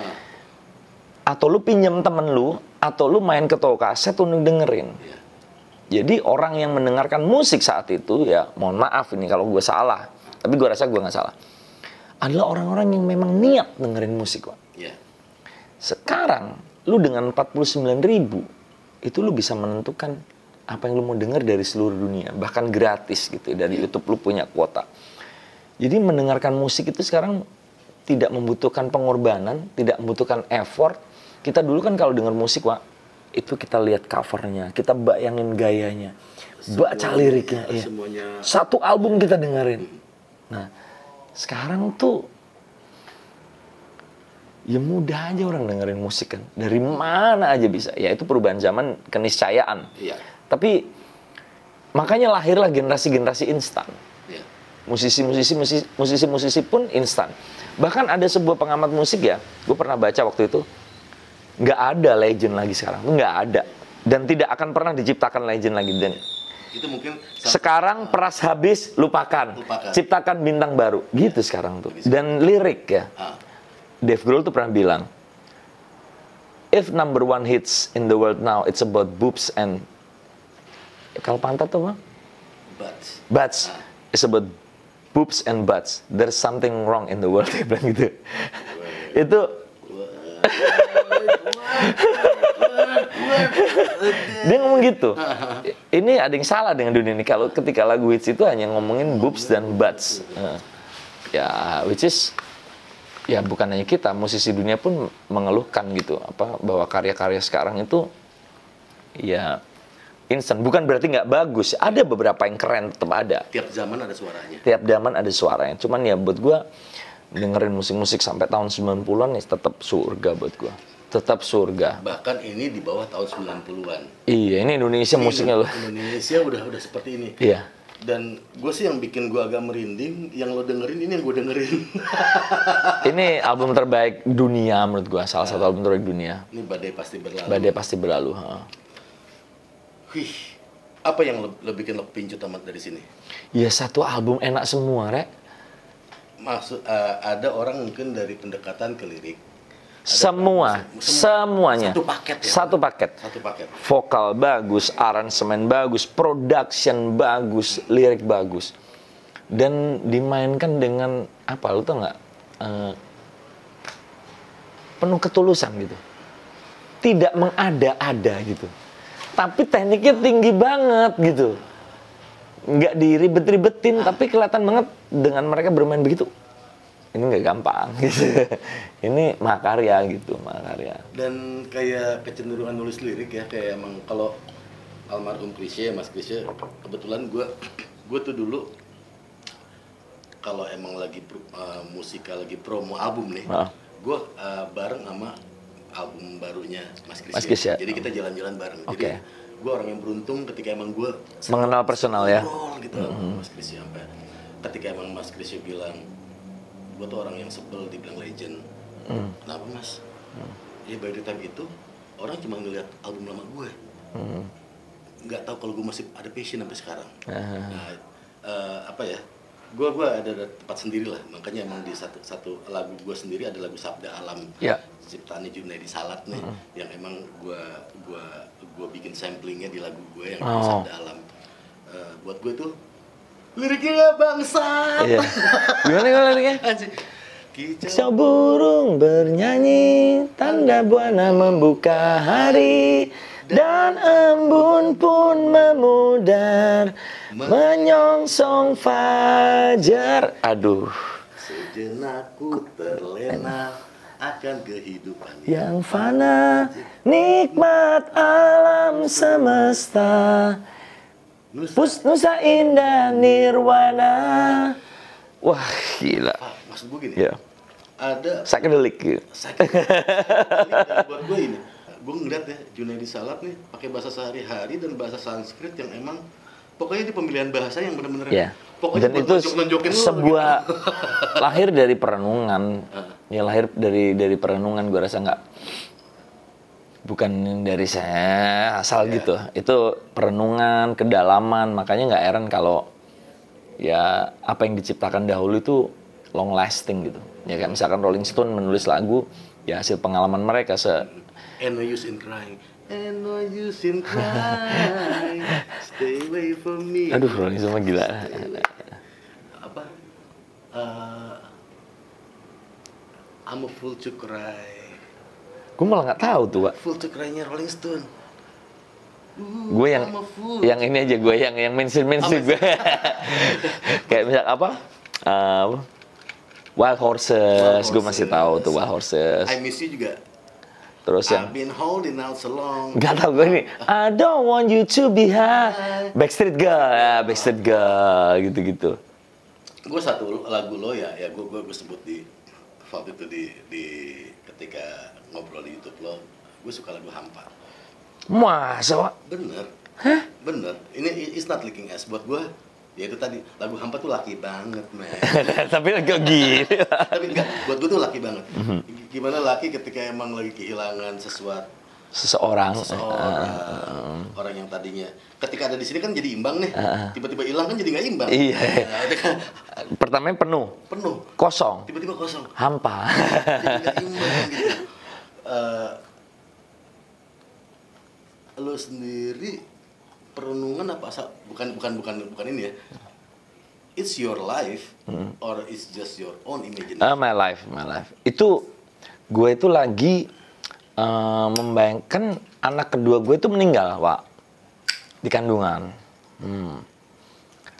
Atau lu pinjem temen lu, atau lu main ke toko kaset untuk dengerin. Iya. Jadi orang yang mendengarkan musik saat itu, ya mohon maaf ini kalau gue salah, tapi gue rasa gue nggak salah, adalah orang-orang yang memang niat dengerin musik, Wak. Iya. Sekarang, lu dengan 49.000, itu lu bisa menentukan apa yang lu mau denger dari seluruh dunia, bahkan gratis gitu, dari YouTube lu punya kuota. Jadi mendengarkan musik itu sekarang tidak membutuhkan pengorbanan, tidak membutuhkan effort. Kita dulu kan kalau denger musik, Wak, itu kita lihat covernya, kita bayangin gayanya, baca liriknya, ya. Satu album kita dengerin. Nah, sekarang tuh ya mudah aja orang dengerin musik kan. Dari mana aja bisa. Ya itu perubahan zaman, keniscayaan. Iya. Tapi makanya lahirlah generasi-generasi instan. Iya. Musisi-musisi pun instan. Bahkan ada sebuah pengamat musik ya, gue pernah baca waktu itu, nggak ada legend lagi sekarang. Nggak ada. Dan tidak akan pernah diciptakan legend lagi. Dan Itu mungkin sekarang peras habis, lupakan. Ciptakan bintang baru. Gitu sekarang tuh. Dan lirik ya. Dave Grohl tuh pernah bilang, if number one hits in the world now, it's about boobs and kalau pantat tuh apa? Butts. It's about boobs and butts. There's something wrong in the world. Dia bilang gitu. Itu dia ngomong gitu. Ini ada yang salah dengan dunia ini kalau ketika lagu hits itu hanya ngomongin boobs dan butts. Ya, which is ya bukan hanya kita, musisi dunia pun mengeluhkan gitu, bahwa karya-karya sekarang itu ya instan. Bukan berarti nggak bagus, ada beberapa yang keren, tetap ada. Tiap zaman ada suaranya. Tiap zaman ada suaranya. Cuman ya buat gue dengerin musik-musik sampai tahun 90-an nih tetap surga buat gue. Tetap surga. Bahkan ini di bawah tahun 90-an. Iya, ini Indonesia musiknya loh. Indonesia udah seperti ini. Iya. Dan gue sih yang bikin gue agak merinding, yang lo dengerin ini yang gue dengerin. Ini album terbaik dunia menurut gue, salah satu album terbaik dunia. Ini Badai Pasti Berlalu. Badai Pasti Berlalu. Wih, apa yang lo bikin lo pincut amat dari sini? Ya satu album enak semua, Rek. Maksud ada orang mungkin dari pendekatan ke lirik. Semuanya. Satu paket ya. Satu paket. Satu paket. Vokal bagus, aransemen bagus, production bagus, lirik bagus. Dan dimainkan dengan apa, lu tau nggak? Penuh ketulusan gitu. Tidak mengada-ada gitu. Tapi tekniknya tinggi banget gitu. Nggak diribet-ribetin, tapi kelihatan banget dengan mereka bermain begitu. Ini nggak gampang gitu. Ini mahakarya gitu, mahakarya. Dan kayak kecenderungan nulis lirik ya, kayak emang kalau almarhum Chrisye, Mas Chrisye, kebetulan gue tuh dulu kalau emang lagi musika lagi promo album nih, gue bareng sama album barunya Mas Chrisye. Jadi kita jalan-jalan bareng. Jadi gue orang yang beruntung ketika emang gue mengenal personal ya. Gitu, Mas Chrisye sampai ketika emang Mas Chrisye bilang, gue tuh orang yang sebel dibilang legend. Kenapa Mas? Ya by the time itu orang cuma ngeliat album lama gue, nggak tahu kalau gue masih ada passion sampai sekarang. Nah, apa ya? Gue ada tempat sendiri lah. Makanya emang di satu lagu gue sendiri ada lagu Sabda Alam, ciptaannya Junaidi Salat nih, yang emang gue bikin samplingnya di lagu gue yang Sabda Alam. Buat gue tuh liriknya bangsat. Iya. Gimana liriknya? Kicau burung bernyanyi, tanda buana membuka hari, dan embun pun memudar, menyongsong fajar. Aduh. Sejenak ku terlena akan kehidupan yang fana, nikmat alam semesta. Nusa Indah Nirwana. Wah, gila. Maksud gue gini. Ya. Ada psychedelic gitu. Dan buat gue ini, gue ngeliat ya Junaidi Salat nih pakai bahasa sehari-hari dan bahasa Sanskrit yang emang pokoknya di pemilihan bahasa yang benar-benar pokoknya. Dan itu sebuah gitu. Lahir dari perenungan. Ya lahir dari perenungan, gue rasa nggak, bukan dari saya asal gitu. Itu perenungan, kedalaman. Makanya nggak heran kalau ya apa yang diciptakan dahulu itu long lasting gitu. Ya kayak misalkan Rolling Stone menulis lagu ya hasil pengalaman mereka And no use in crying. And no use in crying. Stay away from me. Aduh, Rolling Stone gila. Apa? I'm a fool to cry. Gue malah nggak tahu tuh, Pak. Full to Cry-nya Rolling Stone. Gue yang ini aja, gue yang mainstream gue. Kayak misal apa? Wild Horses, gue masih tahu tuh Wild Horses. I Miss You juga. Terus yang I've been holding out so long. Gak tau gue ini. I don't want you to be high. Backstreet Girl, ya Backstreet Girl, gitu-gitu. Gue satu lagu lo ya gue sebut di waktu itu di ketika ngobrol di YouTube lo, gue suka lagu Hampa. Masa, Pak? Bener. Hah? Bener. Ini it's not licking ass buat gue. Ya itu tadi lagu Hampa tuh laki banget, man. Tapi agak gini. Tapi enggak, buat gue tuh laki banget. Gimana laki ketika emang lagi kehilangan seseorang. Orang yang tadinya ketika ada di sini kan jadi imbang nih, tiba-tiba hilang kan jadi nggak imbang. Iya. Nah, itu kan Pertamanya penuh, kosong, tiba-tiba kosong, hampa. jadi nggak imbang gitu. Lo sendiri perenungan apa asal bukan ini ya? It's your life or it's just your own imagination? My life. Itu gue itu lagi membayangkan anak kedua gue itu meninggal, Pak, di kandungan.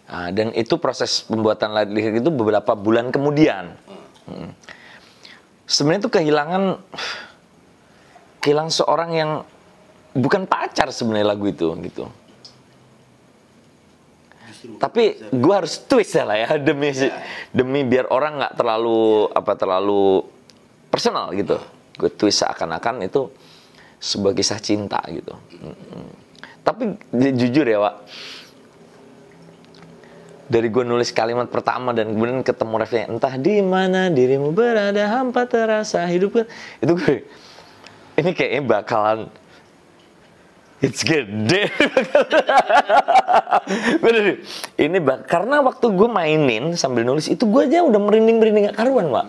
Nah, dan itu proses pembuatan lirik itu beberapa bulan kemudian. Sebenarnya itu kehilangan seorang yang bukan pacar sebenarnya lagu itu gitu. Tapi gue harus twist ya lah ya demi biar orang nggak terlalu personal gitu. Gue twist seakan-akan itu sebuah kisah cinta gitu. Tapi jujur ya Wak, dari gue nulis kalimat pertama dan kemudian ketemu refnya, entah di mana dirimu berada, hampa terasa hidupku, itu gue ini kayaknya bakalan it's gede. Ini karena waktu gue mainin sambil nulis itu gue aja udah merinding gak karuan Wak.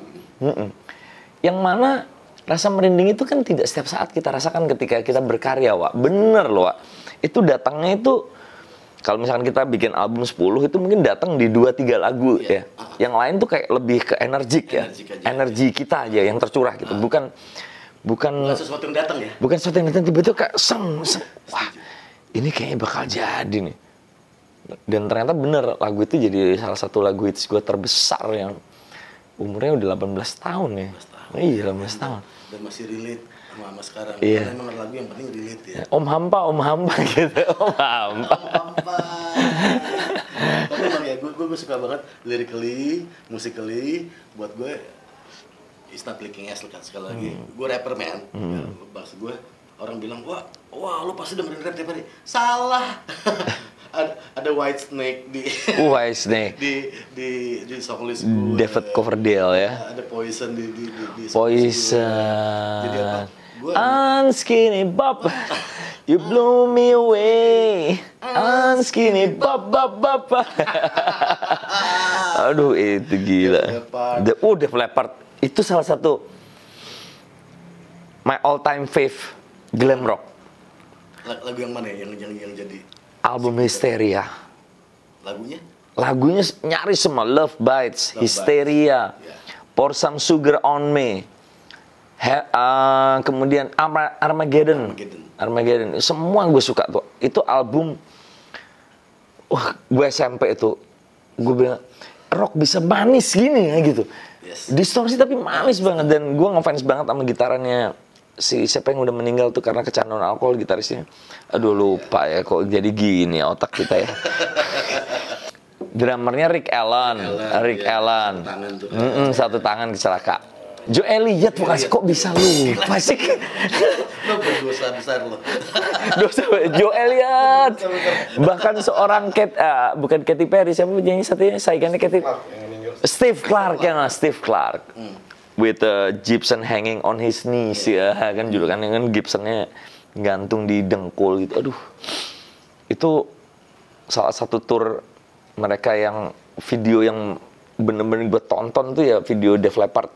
Yang mana rasa merinding itu kan tidak setiap saat kita rasakan ketika kita berkarya Wak. Bener loh Wak, itu datangnya itu kalau misalkan kita bikin album 10 itu mungkin datang di 2-3 lagu ya. Yang lain tuh kayak lebih ke energik ya. Energi kita aja yang tercurah gitu. Bukan sesuatu yang datang ya. Bukan sesuatu yang datang tiba-tiba kayak wah, ini kayaknya bakal jadi nih. Dan ternyata bener lagu itu jadi salah satu lagu hits gue terbesar yang umurnya udah 18 tahun ya. Iya, 18 tahun. Dan masih relate sama sekarang. Iya. Karena emang lagu yang penting relate ya. Om Hampa gitu. Om Hampa. Tapi emang ya, gue suka banget lyrically, musically, buat gue it's not licking ass kan sekali lagi. Gue rapper man. Ya, bahasa gue orang bilang, wah lu pasti dengerin rap tiap hari. Salah. ada White Snake di White Snake di song list gue. David Coverdale ya. Ada Poison di Poison. Jadi apa? Unskinny Bob, you blew me away. Unskinny Bob. Aduh itu gila. Def Leppard itu salah satu my all time fave glam rock. Lagu yang mana ya yang jadi album Hysteria. Lagunya nyaris semua. Love Bites, Hysteria, Pour Some Sugar on Me, kemudian Armageddon. Semua gue suka tuh. Itu album, gue SMP itu, gue bilang rock bisa manis gini ya gitu. Distorsi tapi manis banget. Dan gue ngefans banget sama gitarannya siapa yang udah meninggal tuh karena kecanduan alkohol, gitarisnya. Aduh lupa ya, kok jadi gini ya otak kita ya. Drummernya Rick Allen. Satu tangan kecelakaan. Joe Elliott bukan sih, kok bisa lupa sih? Lo berdosa besar lo. Joe Elliott. Bahkan seorang bukan Katy Perry, siapa penyanyi satunya saingannya Katy? Steve Clark ya, Steve Clark. With Gibson hanging on his knees ya, kan julukannya kan Gibsonnya gantung di dengkul gitu. Aduh, itu salah satu tour mereka yang video yang bener-bener gue tonton tuh ya, video Def Leppard,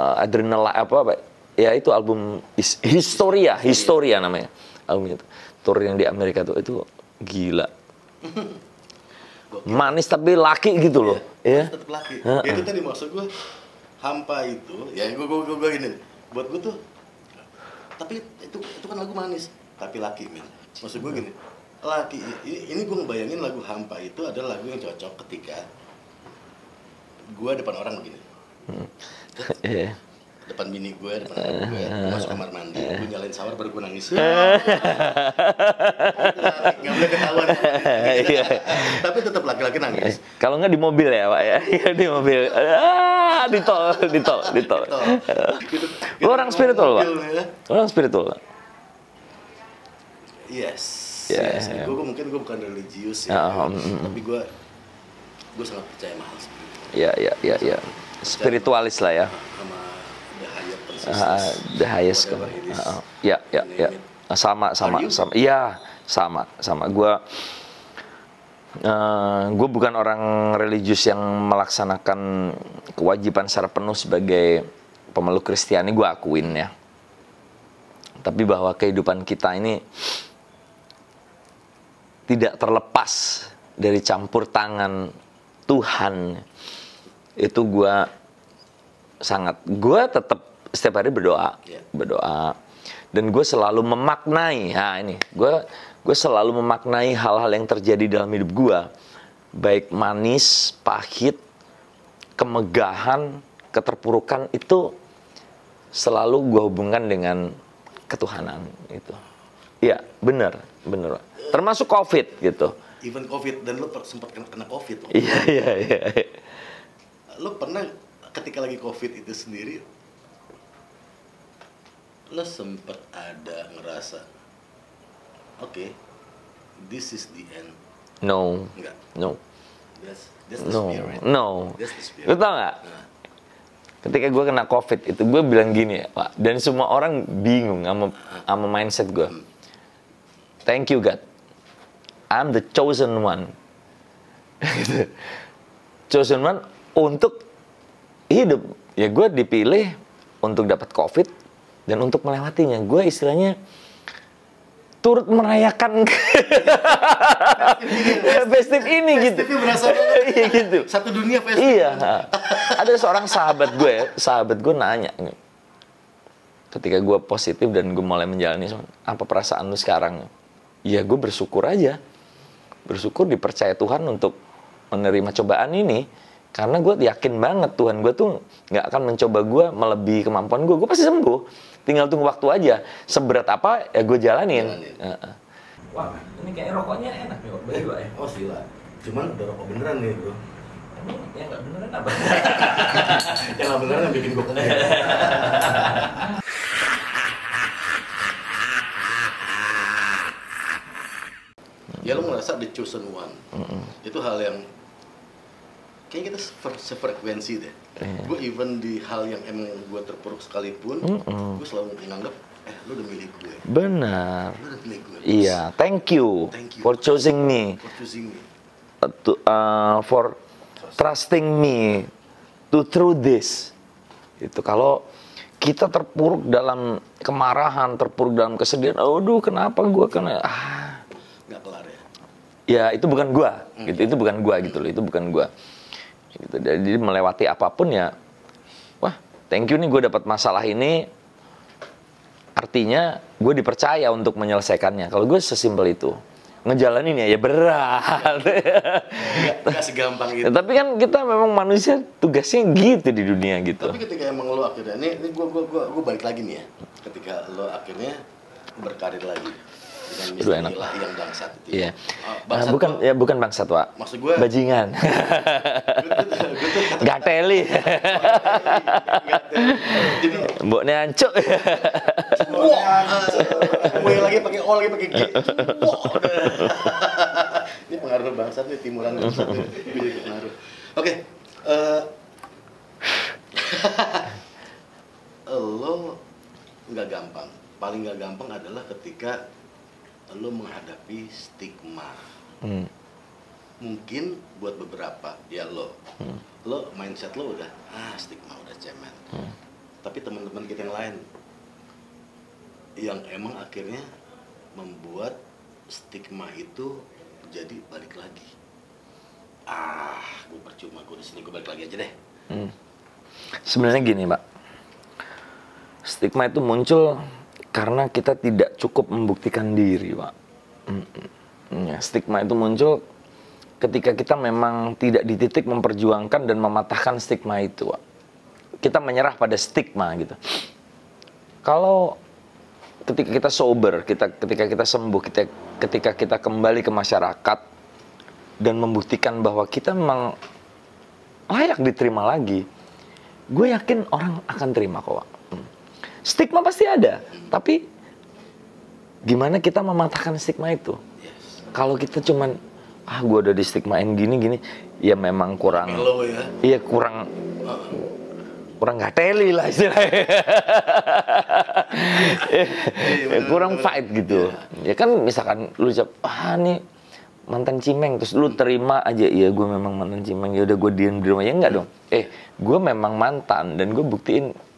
Adrenaline apa ya, itu album Historia namanya album itu. Tour yang di Amerika tuh itu gila. Manis tapi laki gitu loh. Ya. Tetap laki. Itu tadi maksud gue. Hampa itu, ya gue gini, buat gue tuh, tapi itu kan lagu manis, tapi laki men. Maksud gue gini, laki, ini gue ngebayangin lagu Hampa itu adalah lagu yang cocok ketika gue depan orang begini. Depan bini gue, depan anak gue, gue masuk kamar mandi, gue nyalain shower baru gue nangis. Nggak boleh ketahuan. Tapi tetap laki-laki nangis. Kalau nggak di mobil ya Pak ya, di mobil. Di tol. Lu orang spiritual Pak? Orang spiritual. Yes. Gue mungkin gue bukan religius ya, tapi gue sangat percaya sama hal spiritual. Iya. Spiritualis lah ya. The highest. Ya. Sama. Iya, sama. Gue bukan orang religius yang melaksanakan kewajiban secara penuh sebagai pemeluk Kristiani, gue akuin ya. Tapi bahwa kehidupan kita ini tidak terlepas dari campur tangan Tuhan, itu gue tetap setiap hari berdoa, dan gue selalu memaknai, gue selalu memaknai hal-hal yang terjadi dalam hidup gue, baik manis, pahit, kemegahan, keterpurukan, itu selalu gue hubungkan dengan ketuhanan itu. Iya, bener. Termasuk COVID gitu. even COVID, dan lo sempat kena COVID. Iya. Lo pernah ketika lagi COVID itu sendiri, lo sempat ada ngerasa, oke, this is the end? No. Enggak. No. That's the No. spirit. No. That's the spirit. Lu tau nggak? Nah, Ketika gue kena COVID itu gue bilang gini ya Pak, dan semua orang bingung sama mindset gue. Thank you God, I'm the chosen one. Chosen one untuk hidup. Ya gue dipilih untuk dapat COVID dan untuk melewatinya. Gue istilahnya turut merayakan festive ini gitu. festive berasa banget. Iya gitu. Satu dunia festive. Iya. Ada seorang sahabat gue nanya, ketika gue positif dan gue mulai menjalani, apa perasaan lu sekarang? Ya gue bersyukur aja, bersyukur dipercaya Tuhan untuk menerima cobaan ini, karena gue yakin banget Tuhan gue tuh nggak akan mencoba gue melebihi kemampuan gue pasti sembuh. Tinggal tunggu waktu aja. Seberat apa ya gue jalanin. Wah, ini kayak rokoknya enak nih, bagi ya. Oh sila. Cuman udah rokok beneran nih bro. Emang yang nggak beneran apa? Yang nggak beneran yang bikin gue kena. Ya lo ngerasa the chosen one. Itu hal yang kayaknya kita sefrekuensi deh. Gue even di hal yang emang gue terpuruk sekalipun, gue selalu nganggap, lu udah milih gue. Benar. Lu udah milih gue. Iya, thank you for choosing me. For choosing me. For trusting me to through this. Itu kalau kita terpuruk dalam kemarahan, terpuruk dalam kesedihan, aduh kenapa gue kena nggak kelar ya. Ya itu bukan gue, gitu. Itu bukan gue gitu loh, itu bukan gue. Gitu. Jadi melewati apapun ya, wah thank you nih gue dapat masalah ini, artinya gue dipercaya untuk menyelesaikannya. Kalau gue sesimpel itu, ngejalanin ya berat. Nggak segampang itu. Tapi kan kita memang manusia tugasnya gitu di dunia gitu. Tapi ketika emang lo akhirnya, ini gue balik lagi nih ya, ketika lo akhirnya berkarir lagi dengan istilah yang bangsat itu. Iya. Bukan bangsat, Pak. Maksud gue bajingan. Gateli. Jadi mboknya ancuk. gue lagi pakai O lagi pakai G. Ini pengaruh bangsat nih, timuran bangsat nih. Pengaruh. Oke. Lo nggak gampang. Paling nggak gampang adalah ketika lo menghadapi stigma. Mungkin buat beberapa ya lo mindset lo udah stigma udah cemen. Tapi teman-teman kita yang lain yang emang akhirnya membuat stigma itu jadi balik lagi. Gue percuma, gue di sini, gue balik lagi aja deh. Sebenarnya gini, Pak. Stigma itu muncul karena kita tidak cukup membuktikan diri, Pak. Ya, stigma itu muncul ketika kita memang tidak di titik memperjuangkan dan mematahkan stigma itu, Pak. Kita menyerah pada stigma gitu. Kalau ketika kita sober, ketika kita sembuh, ketika kita kembali ke masyarakat dan membuktikan bahwa kita memang layak diterima lagi, gue yakin orang akan terima kok, Pak. Stigma pasti ada, tapi gimana kita mematahkan stigma itu? Kalau kita cuman gue udah di stigmain gini, ya memang kurang. Melo ya. Iya kurang gateli lah istilahnya. Kurang fight gitu. Ya kan misalkan lu ucap nih mantan cimeng, terus lu terima aja, iya gue memang mantan cimeng, ya udah gue diem di rumah, ya enggak dong. Gue memang mantan dan gue buktiin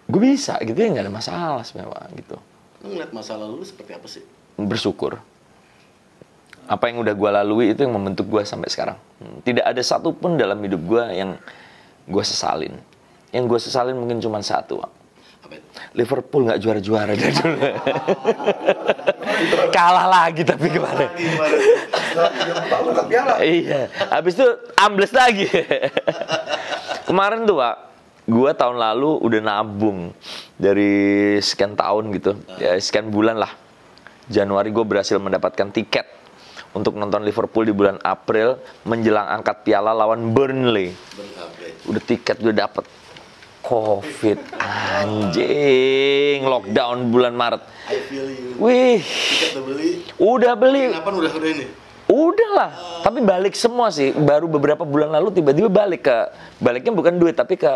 gue bisa gitu, ya nggak ada masalah sebenarnya gitu. Lu ngeliat masa lalu lu seperti apa sih? Bersyukur. Apa yang udah gue lalui itu yang membentuk gue sampai sekarang. Tidak ada satupun dalam hidup gue yang gue sesalin. Yang gue sesalin mungkin cuma satu, Pak. Liverpool nggak juara-juara dari dulu. Kalah lagi tapi kemarin. Iya. Habis itu ambles lagi. Kemarin tuh, Pak, gue tahun lalu udah nabung dari sekian tahun gitu, ya sekian bulan lah. Januari gue berhasil mendapatkan tiket untuk nonton Liverpool di bulan April menjelang angkat piala lawan Burnley. Udah tiket udah dapet. Covid, anjing, lockdown bulan Maret. I feel you. Wih, Tiket udah beli. udah beli. Kenapa udah ini? Udah lah, tapi balik semua sih. Baru beberapa bulan lalu tiba-tiba baliknya bukan duit tapi ke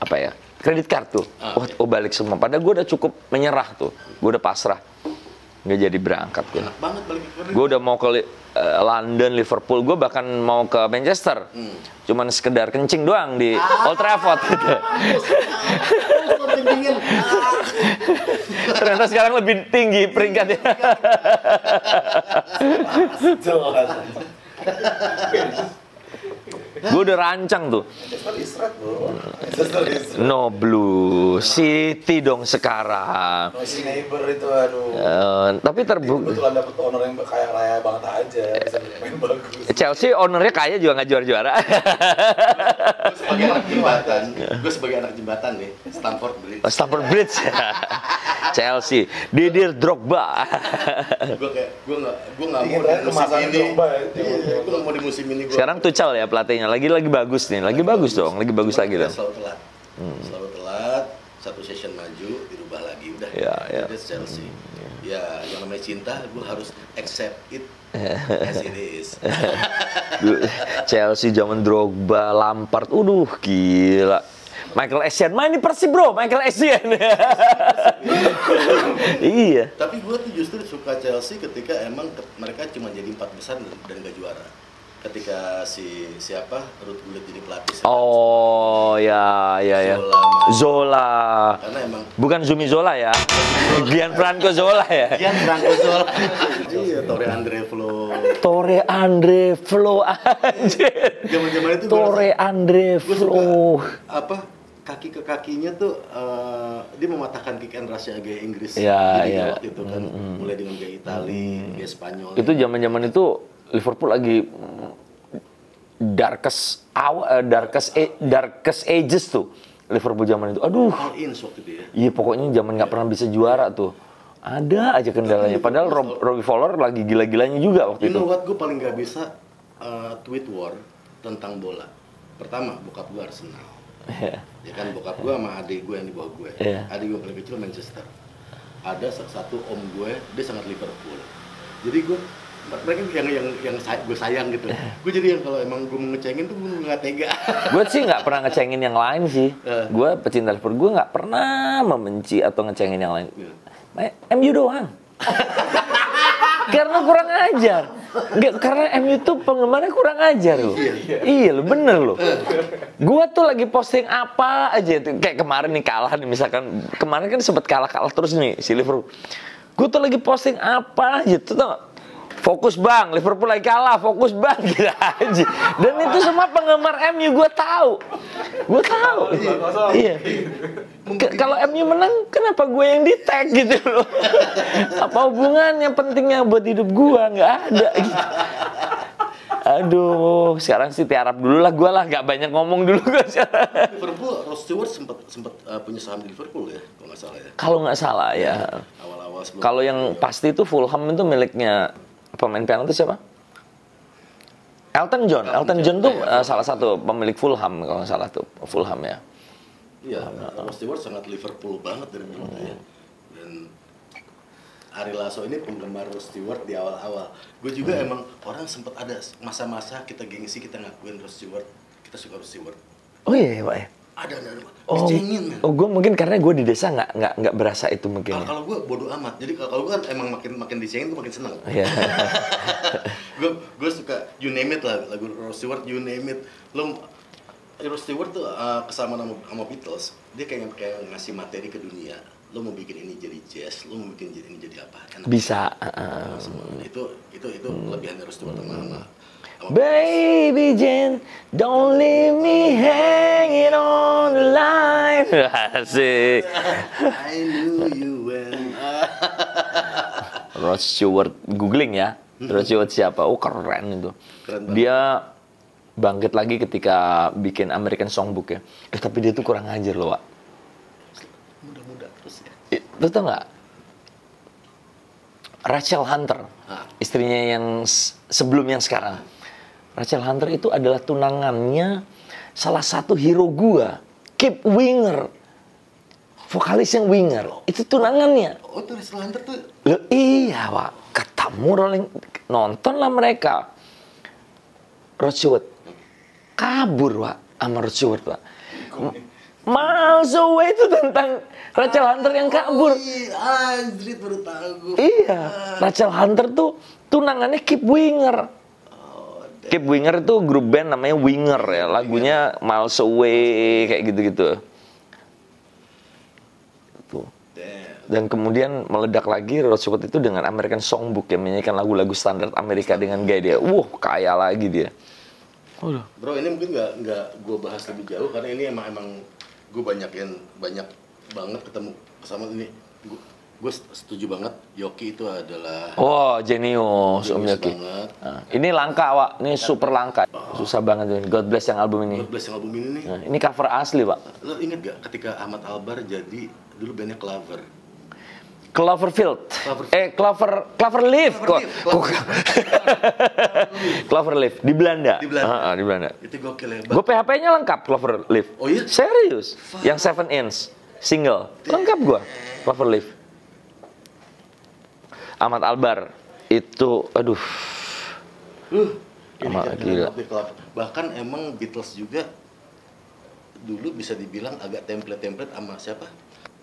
apa ya? Kredit kartu. Oh, balik semua. Padahal gue udah cukup menyerah tuh. Gue udah pasrah. Nggak jadi berangkat gue. Enak banget balik ke Gue udah mau ke London, Liverpool. Gue bahkan mau ke Manchester. Cuman sekedar kencing doang di Old Trafford gitu. Ternyata sekarang lebih tinggi peringkatnya. Gue udah rancang tuh. No Blue City dong sekarang. Noisy Neighbor itu aduh. Tapi terbukti Kebetulan dapet owner yang kayak raya banget aja, bisa main bagus. Chelsea ownernya kaya juga nggak juara-juara. Gue sebagai anak jembatan nih, Stamford Bridge. Stamford Bridge. Chelsea, Didier Drogba. gue nggak mau di musim ini. Gue nggak mau di musim ini. Sekarang Tuchel ya pelatihnya, lagi bagus nih, lagi bagus dong, lagi bagus lagi dong. Selalu telat, satu session maju, dirubah lagi, udah. Ya. That's Chelsea. Ya, yang namanya cinta, gue harus accept it as it is. Chelsea zaman Drogba, Lampard, gila. Michael Essien main di Persib bro, Michael Essien. Iya. Tapi gue tuh justru suka Chelsea ketika emang mereka cuma jadi 4 besar dan gak juara. Ketika siapa Ruud Gullit jadi pelatih. Oh ya. Zola. Karena emang bukan Zumi Zola ya. Gianfranco Zola ya. Gianfranco Zola. Iya, Tore Andre Flo anjir. Zaman-zaman itu Tore Andre Flo. Kaki ke kakinya tuh dia mematahkan kick and rush-nya gaya Inggris. Iya. Waktu itu kan mulai dengan gaya Itali, gaya Spanyol. Itu zaman-zaman itu Liverpool lagi darkest ages tuh. Liverpool zaman itu. Aduh. All in waktu itu ya. Iya, pokoknya zaman nggak pernah bisa juara tuh. Ada aja kendalanya. Padahal Robbie Fowler lagi gila-gilanya juga waktu itu. You know what? Gue paling nggak bisa tweet war tentang bola. Pertama, bokap gue Arsenal. Ya kan, bokap gue sama adik gue yang di bawah gue. Adik gue paling kecil Manchester. Ada satu om gue, dia sangat Liverpool. Jadi mereka yang gue sayang gitu. Gue jadi yang kalau emang gue mau ngecengin tuh gue nggak tega. Gue sih nggak pernah ngecengin yang lain sih. Gue pecinta Liverpool, gue nggak pernah membenci atau ngecengin yang lain. MU doang. Karena kurang ajar. Nggak, karena MU tuh penggemarnya kurang ajar loh. Iya lo, bener loh. Gua tuh lagi posting apa aja tuh. Kayak kemarin nih kalah nih, misalkan. Kemarin kan sempet kalah terus nih si Liverpool. Gua tuh lagi posting apa aja tuh, tau gak? Fokus bang, Liverpool lagi kalah, fokus bang, gitu aja. Dan itu semua penggemar MU gue tahu. Iya. Kalau MU menang, kenapa gue yang di tag gitu loh? Apa hubungannya pentingnya buat hidup gue? Nggak ada gitu. Aduh, sekarang sih tiarap dulu lah gue lah, nggak banyak ngomong dulu gue sekarang. Liverpool, Ross Stewart sempat punya saham di Liverpool ya, kalau nggak salah ya. Kalau nggak salah ya. Awal-awal sebelum. Kalau yang pasti itu Fulham itu miliknya pemain piano itu siapa? Elton John tuh salah satu pemilik Fulham kalau nggak salah tuh, Fulham ya. Iya, Ross Stewart sangat Liverpool banget dari dulu ya. Dan Ari Lasso ini penggemar Ross Stewart di awal-awal. Gue juga emang orang sempat ada masa-masa kita gengsi, kita ngakuin Ross Stewart, kita suka Ross Stewart. Oh iya, Pak ya. Ada dicengin. Gue mungkin karena gue di desa nggak berasa itu mungkin. Kalau gue bodo amat. Jadi kalau gue kan emang makin dicengin gue makin senang. Iya. gue suka You Name It lah, lagu Ross Stewart You Name It. Ross Stewart tuh kesamaan sama Beatles. Dia kayak ngasih materi ke dunia. Lo mau bikin ini jadi jazz, lo mau bikin ini jadi apa? Enak. Bisa. Itu kelebihan Ross Stewart sama Baby Jane, don't leave me hanging on the line. Asik. I knew you well. Rod Stewart, googling ya. Rod Stewart siapa? Oh keren itu. Dia bangkit lagi ketika bikin American Songbook ya. Tapi dia tuh kurang ajar loh, Wak. Muda-muda terus ya. Lu tau nggak? Rachel Hunter. istrinya yang sebelum yang sekarang. Rachel Hunter itu adalah tunangannya salah satu hero gua, Kip Winger, vokalis yang Winger. Itu tunangannya. Oh, itu Rachel Hunter tuh. Loh, iya, Pak. Ketemu Rolling, nonton lah mereka. Rod Stewart kabur, Pak, sama Rod Stewart, Pak. Miles Away itu tentang Rachel Hunter yang kabur. Iya, anjrit baru tahu gue. Iya, Rachel Hunter tuh tunangannya Kip Winger. Kip Winger itu grup band namanya Winger ya, lagunya Miles Away kayak gitu-gitu. Tuh. Dan kemudian meledak lagi Rod Stewart itu dengan American Songbook yang menyanyikan lagu-lagu standar Amerika dengan gaya dia. Kaya lagi dia. Bro, ini mungkin nggak gue bahas lebih jauh karena ini emang gue banyak banget ketemu sama ini. Gue setuju banget, Yoki itu adalah Jenius Om Yoki. Nah, ini langka, Pak. Ini super langka. Susah banget ini. God Bless yang album ini. God Bless yang album ini nih. Nah, ini cover asli, Pak. Lo inget gak ketika Ahmad Albar jadi dulu bandnya Clover? Cloverfield. Cloverleaf kok. Cloverleaf di Belanda. Di Belanda. Di Belanda. Itu gokil ya. Gue PHP-nya lengkap Cloverleaf. Oh iya? Serius. Yang 7 inch single. Lengkap gue. Cloverleaf. Ahmad Albar itu aduh. Ini Gila. Bahkan emang Beatles juga dulu bisa dibilang agak template sama siapa?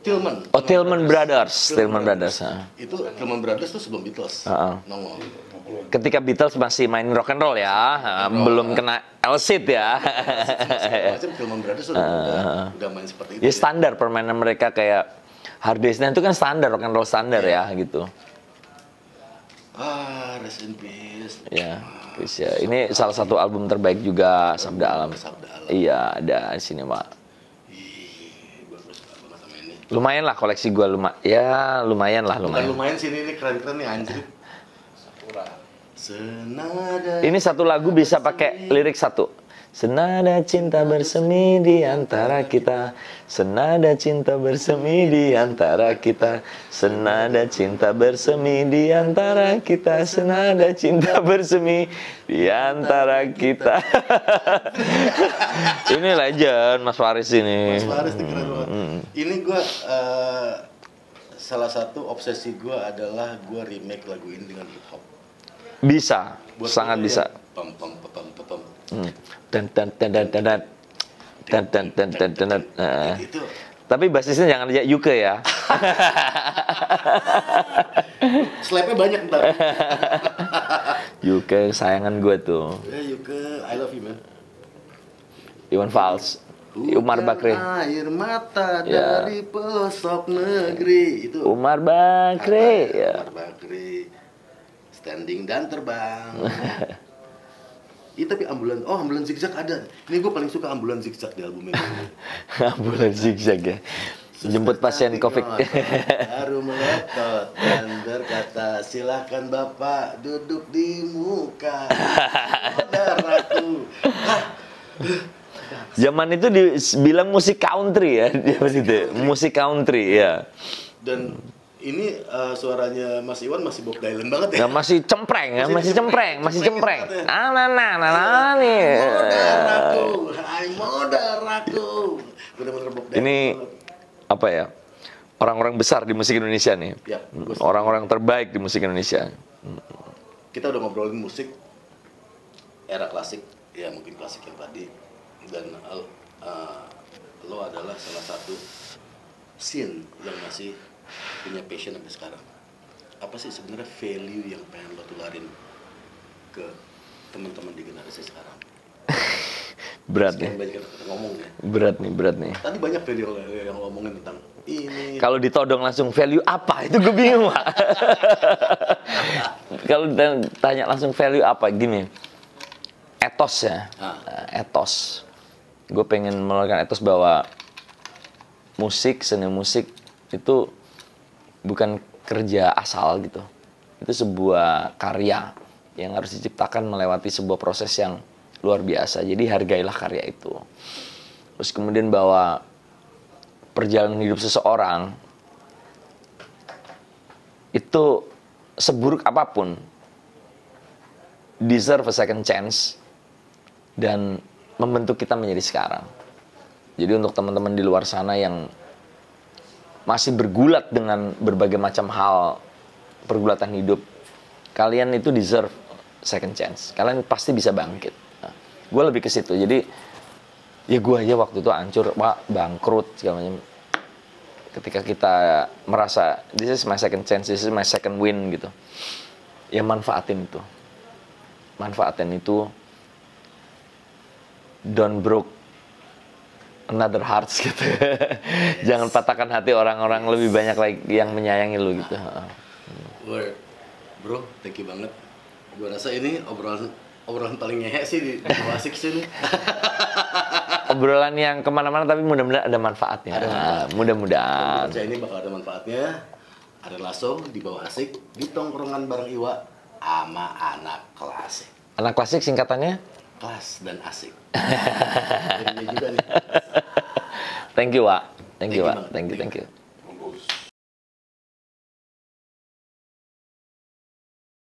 Tillman. Tillman Brothers. Tillman Brothers. Itu Tillman Brothers tuh sebelum Beatles. Nongol. Ketika Beatles masih main rock and roll ya, belum kena L-seat ya. Macam Tillman Brothers udah main seperti itu. Ya standar permainan mereka kayak Hard Day's Night itu kan standar rock and roll standar ya gitu. Rest in peace. Ya, terus ya. Ini salah satu album terbaik juga Sabda Alam. Iya, ada di sini, Pak. Lumayan lah koleksi gua lumayan lah. Bukan lumayan sih ini keren-keren nih anjir. Senada. Ini satu lagu bisa pakai lirik satu. Senada cinta bersemi di antara kita. Senada cinta bersemi di antara kita. Senada cinta bersemi di antara kita. Senada cinta bersemi di antara kita. Ini legend Mas Faris ini. Mas Faris itu keren banget. Ini gue salah satu obsesi gue adalah gue remake lagu ini dengan hip hop. Bisa, Buat sangat gue bisa. Pam pam pam pam pam. Dan. Itu. Tapi basisnya jangan aja Yuke ya. Slapnya banyak ntar. Yuke sayangan gue tuh. Yuke, I love you man. Iwan Fals. Umar Bakri. Air mata Ya. dari pelosok negeri itu. Umar Bakri. Ya. Umar Bakri. Standing dan terbang. Tapi ambulan zigzag ada. Ini gue paling suka ambulan zigzag di album ini. Ambulan zigzag ya. Jemput pasien COVID. Baru melotot dan berkata, silakan Bapak duduk di muka. Saudaraku. Zaman itu dibilang musik country ya, dia itu. Musik country ya. Dan ini suaranya Mas Iwan masih Bob Dylan banget ya. Ya, masih cempreng ya, masih cempreng. Nih. Moderaku. Bener-bener Bob Dylan. Ini apa ya? Orang-orang besar di musik Indonesia nih. Ya, Orang-orang terbaik di musik Indonesia. kita udah ngobrolin musik era klasik, ya mungkin klasik yang tadi, dan lo adalah salah satu scene yang masih punya passion sampai sekarang. Apa sih sebenarnya value yang pengen lo tularin ke teman-teman di generasi sekarang? Berat nih. Banyak kita ngomong ya. Berat nih. Tadi banyak value yang lo ngomongin tentang ini. Kalau ditodong langsung value apa? Itu gue bingung, Pak. Kalau tanya langsung value apa? Gini. Etos ya. Etos. Gue pengen mengeluarkan etos bahwa seni musik itu bukan kerja asal gitu. Itu sebuah karya yang harus diciptakan melewati sebuah proses yang luar biasa. Jadi hargailah karya itu. Terus kemudian bahwa perjalanan hidup seseorang itu seburuk apapun, deserve a second chance dan membentuk kita menjadi sekarang. Jadi untuk teman-teman di luar sana yang masih bergulat dengan berbagai macam hal pergulatan hidup, kalian itu deserve second chance. Kalian pasti bisa bangkit. Nah, gue lebih ke situ. Jadi ya gue aja waktu itu hancur, Pak, bangkrut segala macam. Ketika kita merasa this is my second chance, this is my second win gitu, ya manfaatin itu. Manfaatin itu. Don't broke another hearts gitu. Jangan patahkan hati orang-orang lebih banyak lagi yang menyayangi lu gitu. Word. Bro, thank you banget. Gua rasa ini obrolan paling ngehe sih di Asik sini. Obrolan yang kemana-mana tapi mudah-mudahan ada manfaatnya. Mudah-mudahan. Percaya ini bakal ada manfaatnya. Ada Lasso di bawah Asik di tongkrongan bareng Iwa sama anak klasik. Anak klasik singkatannya? Kelas dan asik. Ini juga nih. Thank you, Wak. Thank you, Wak. banget. Thank you.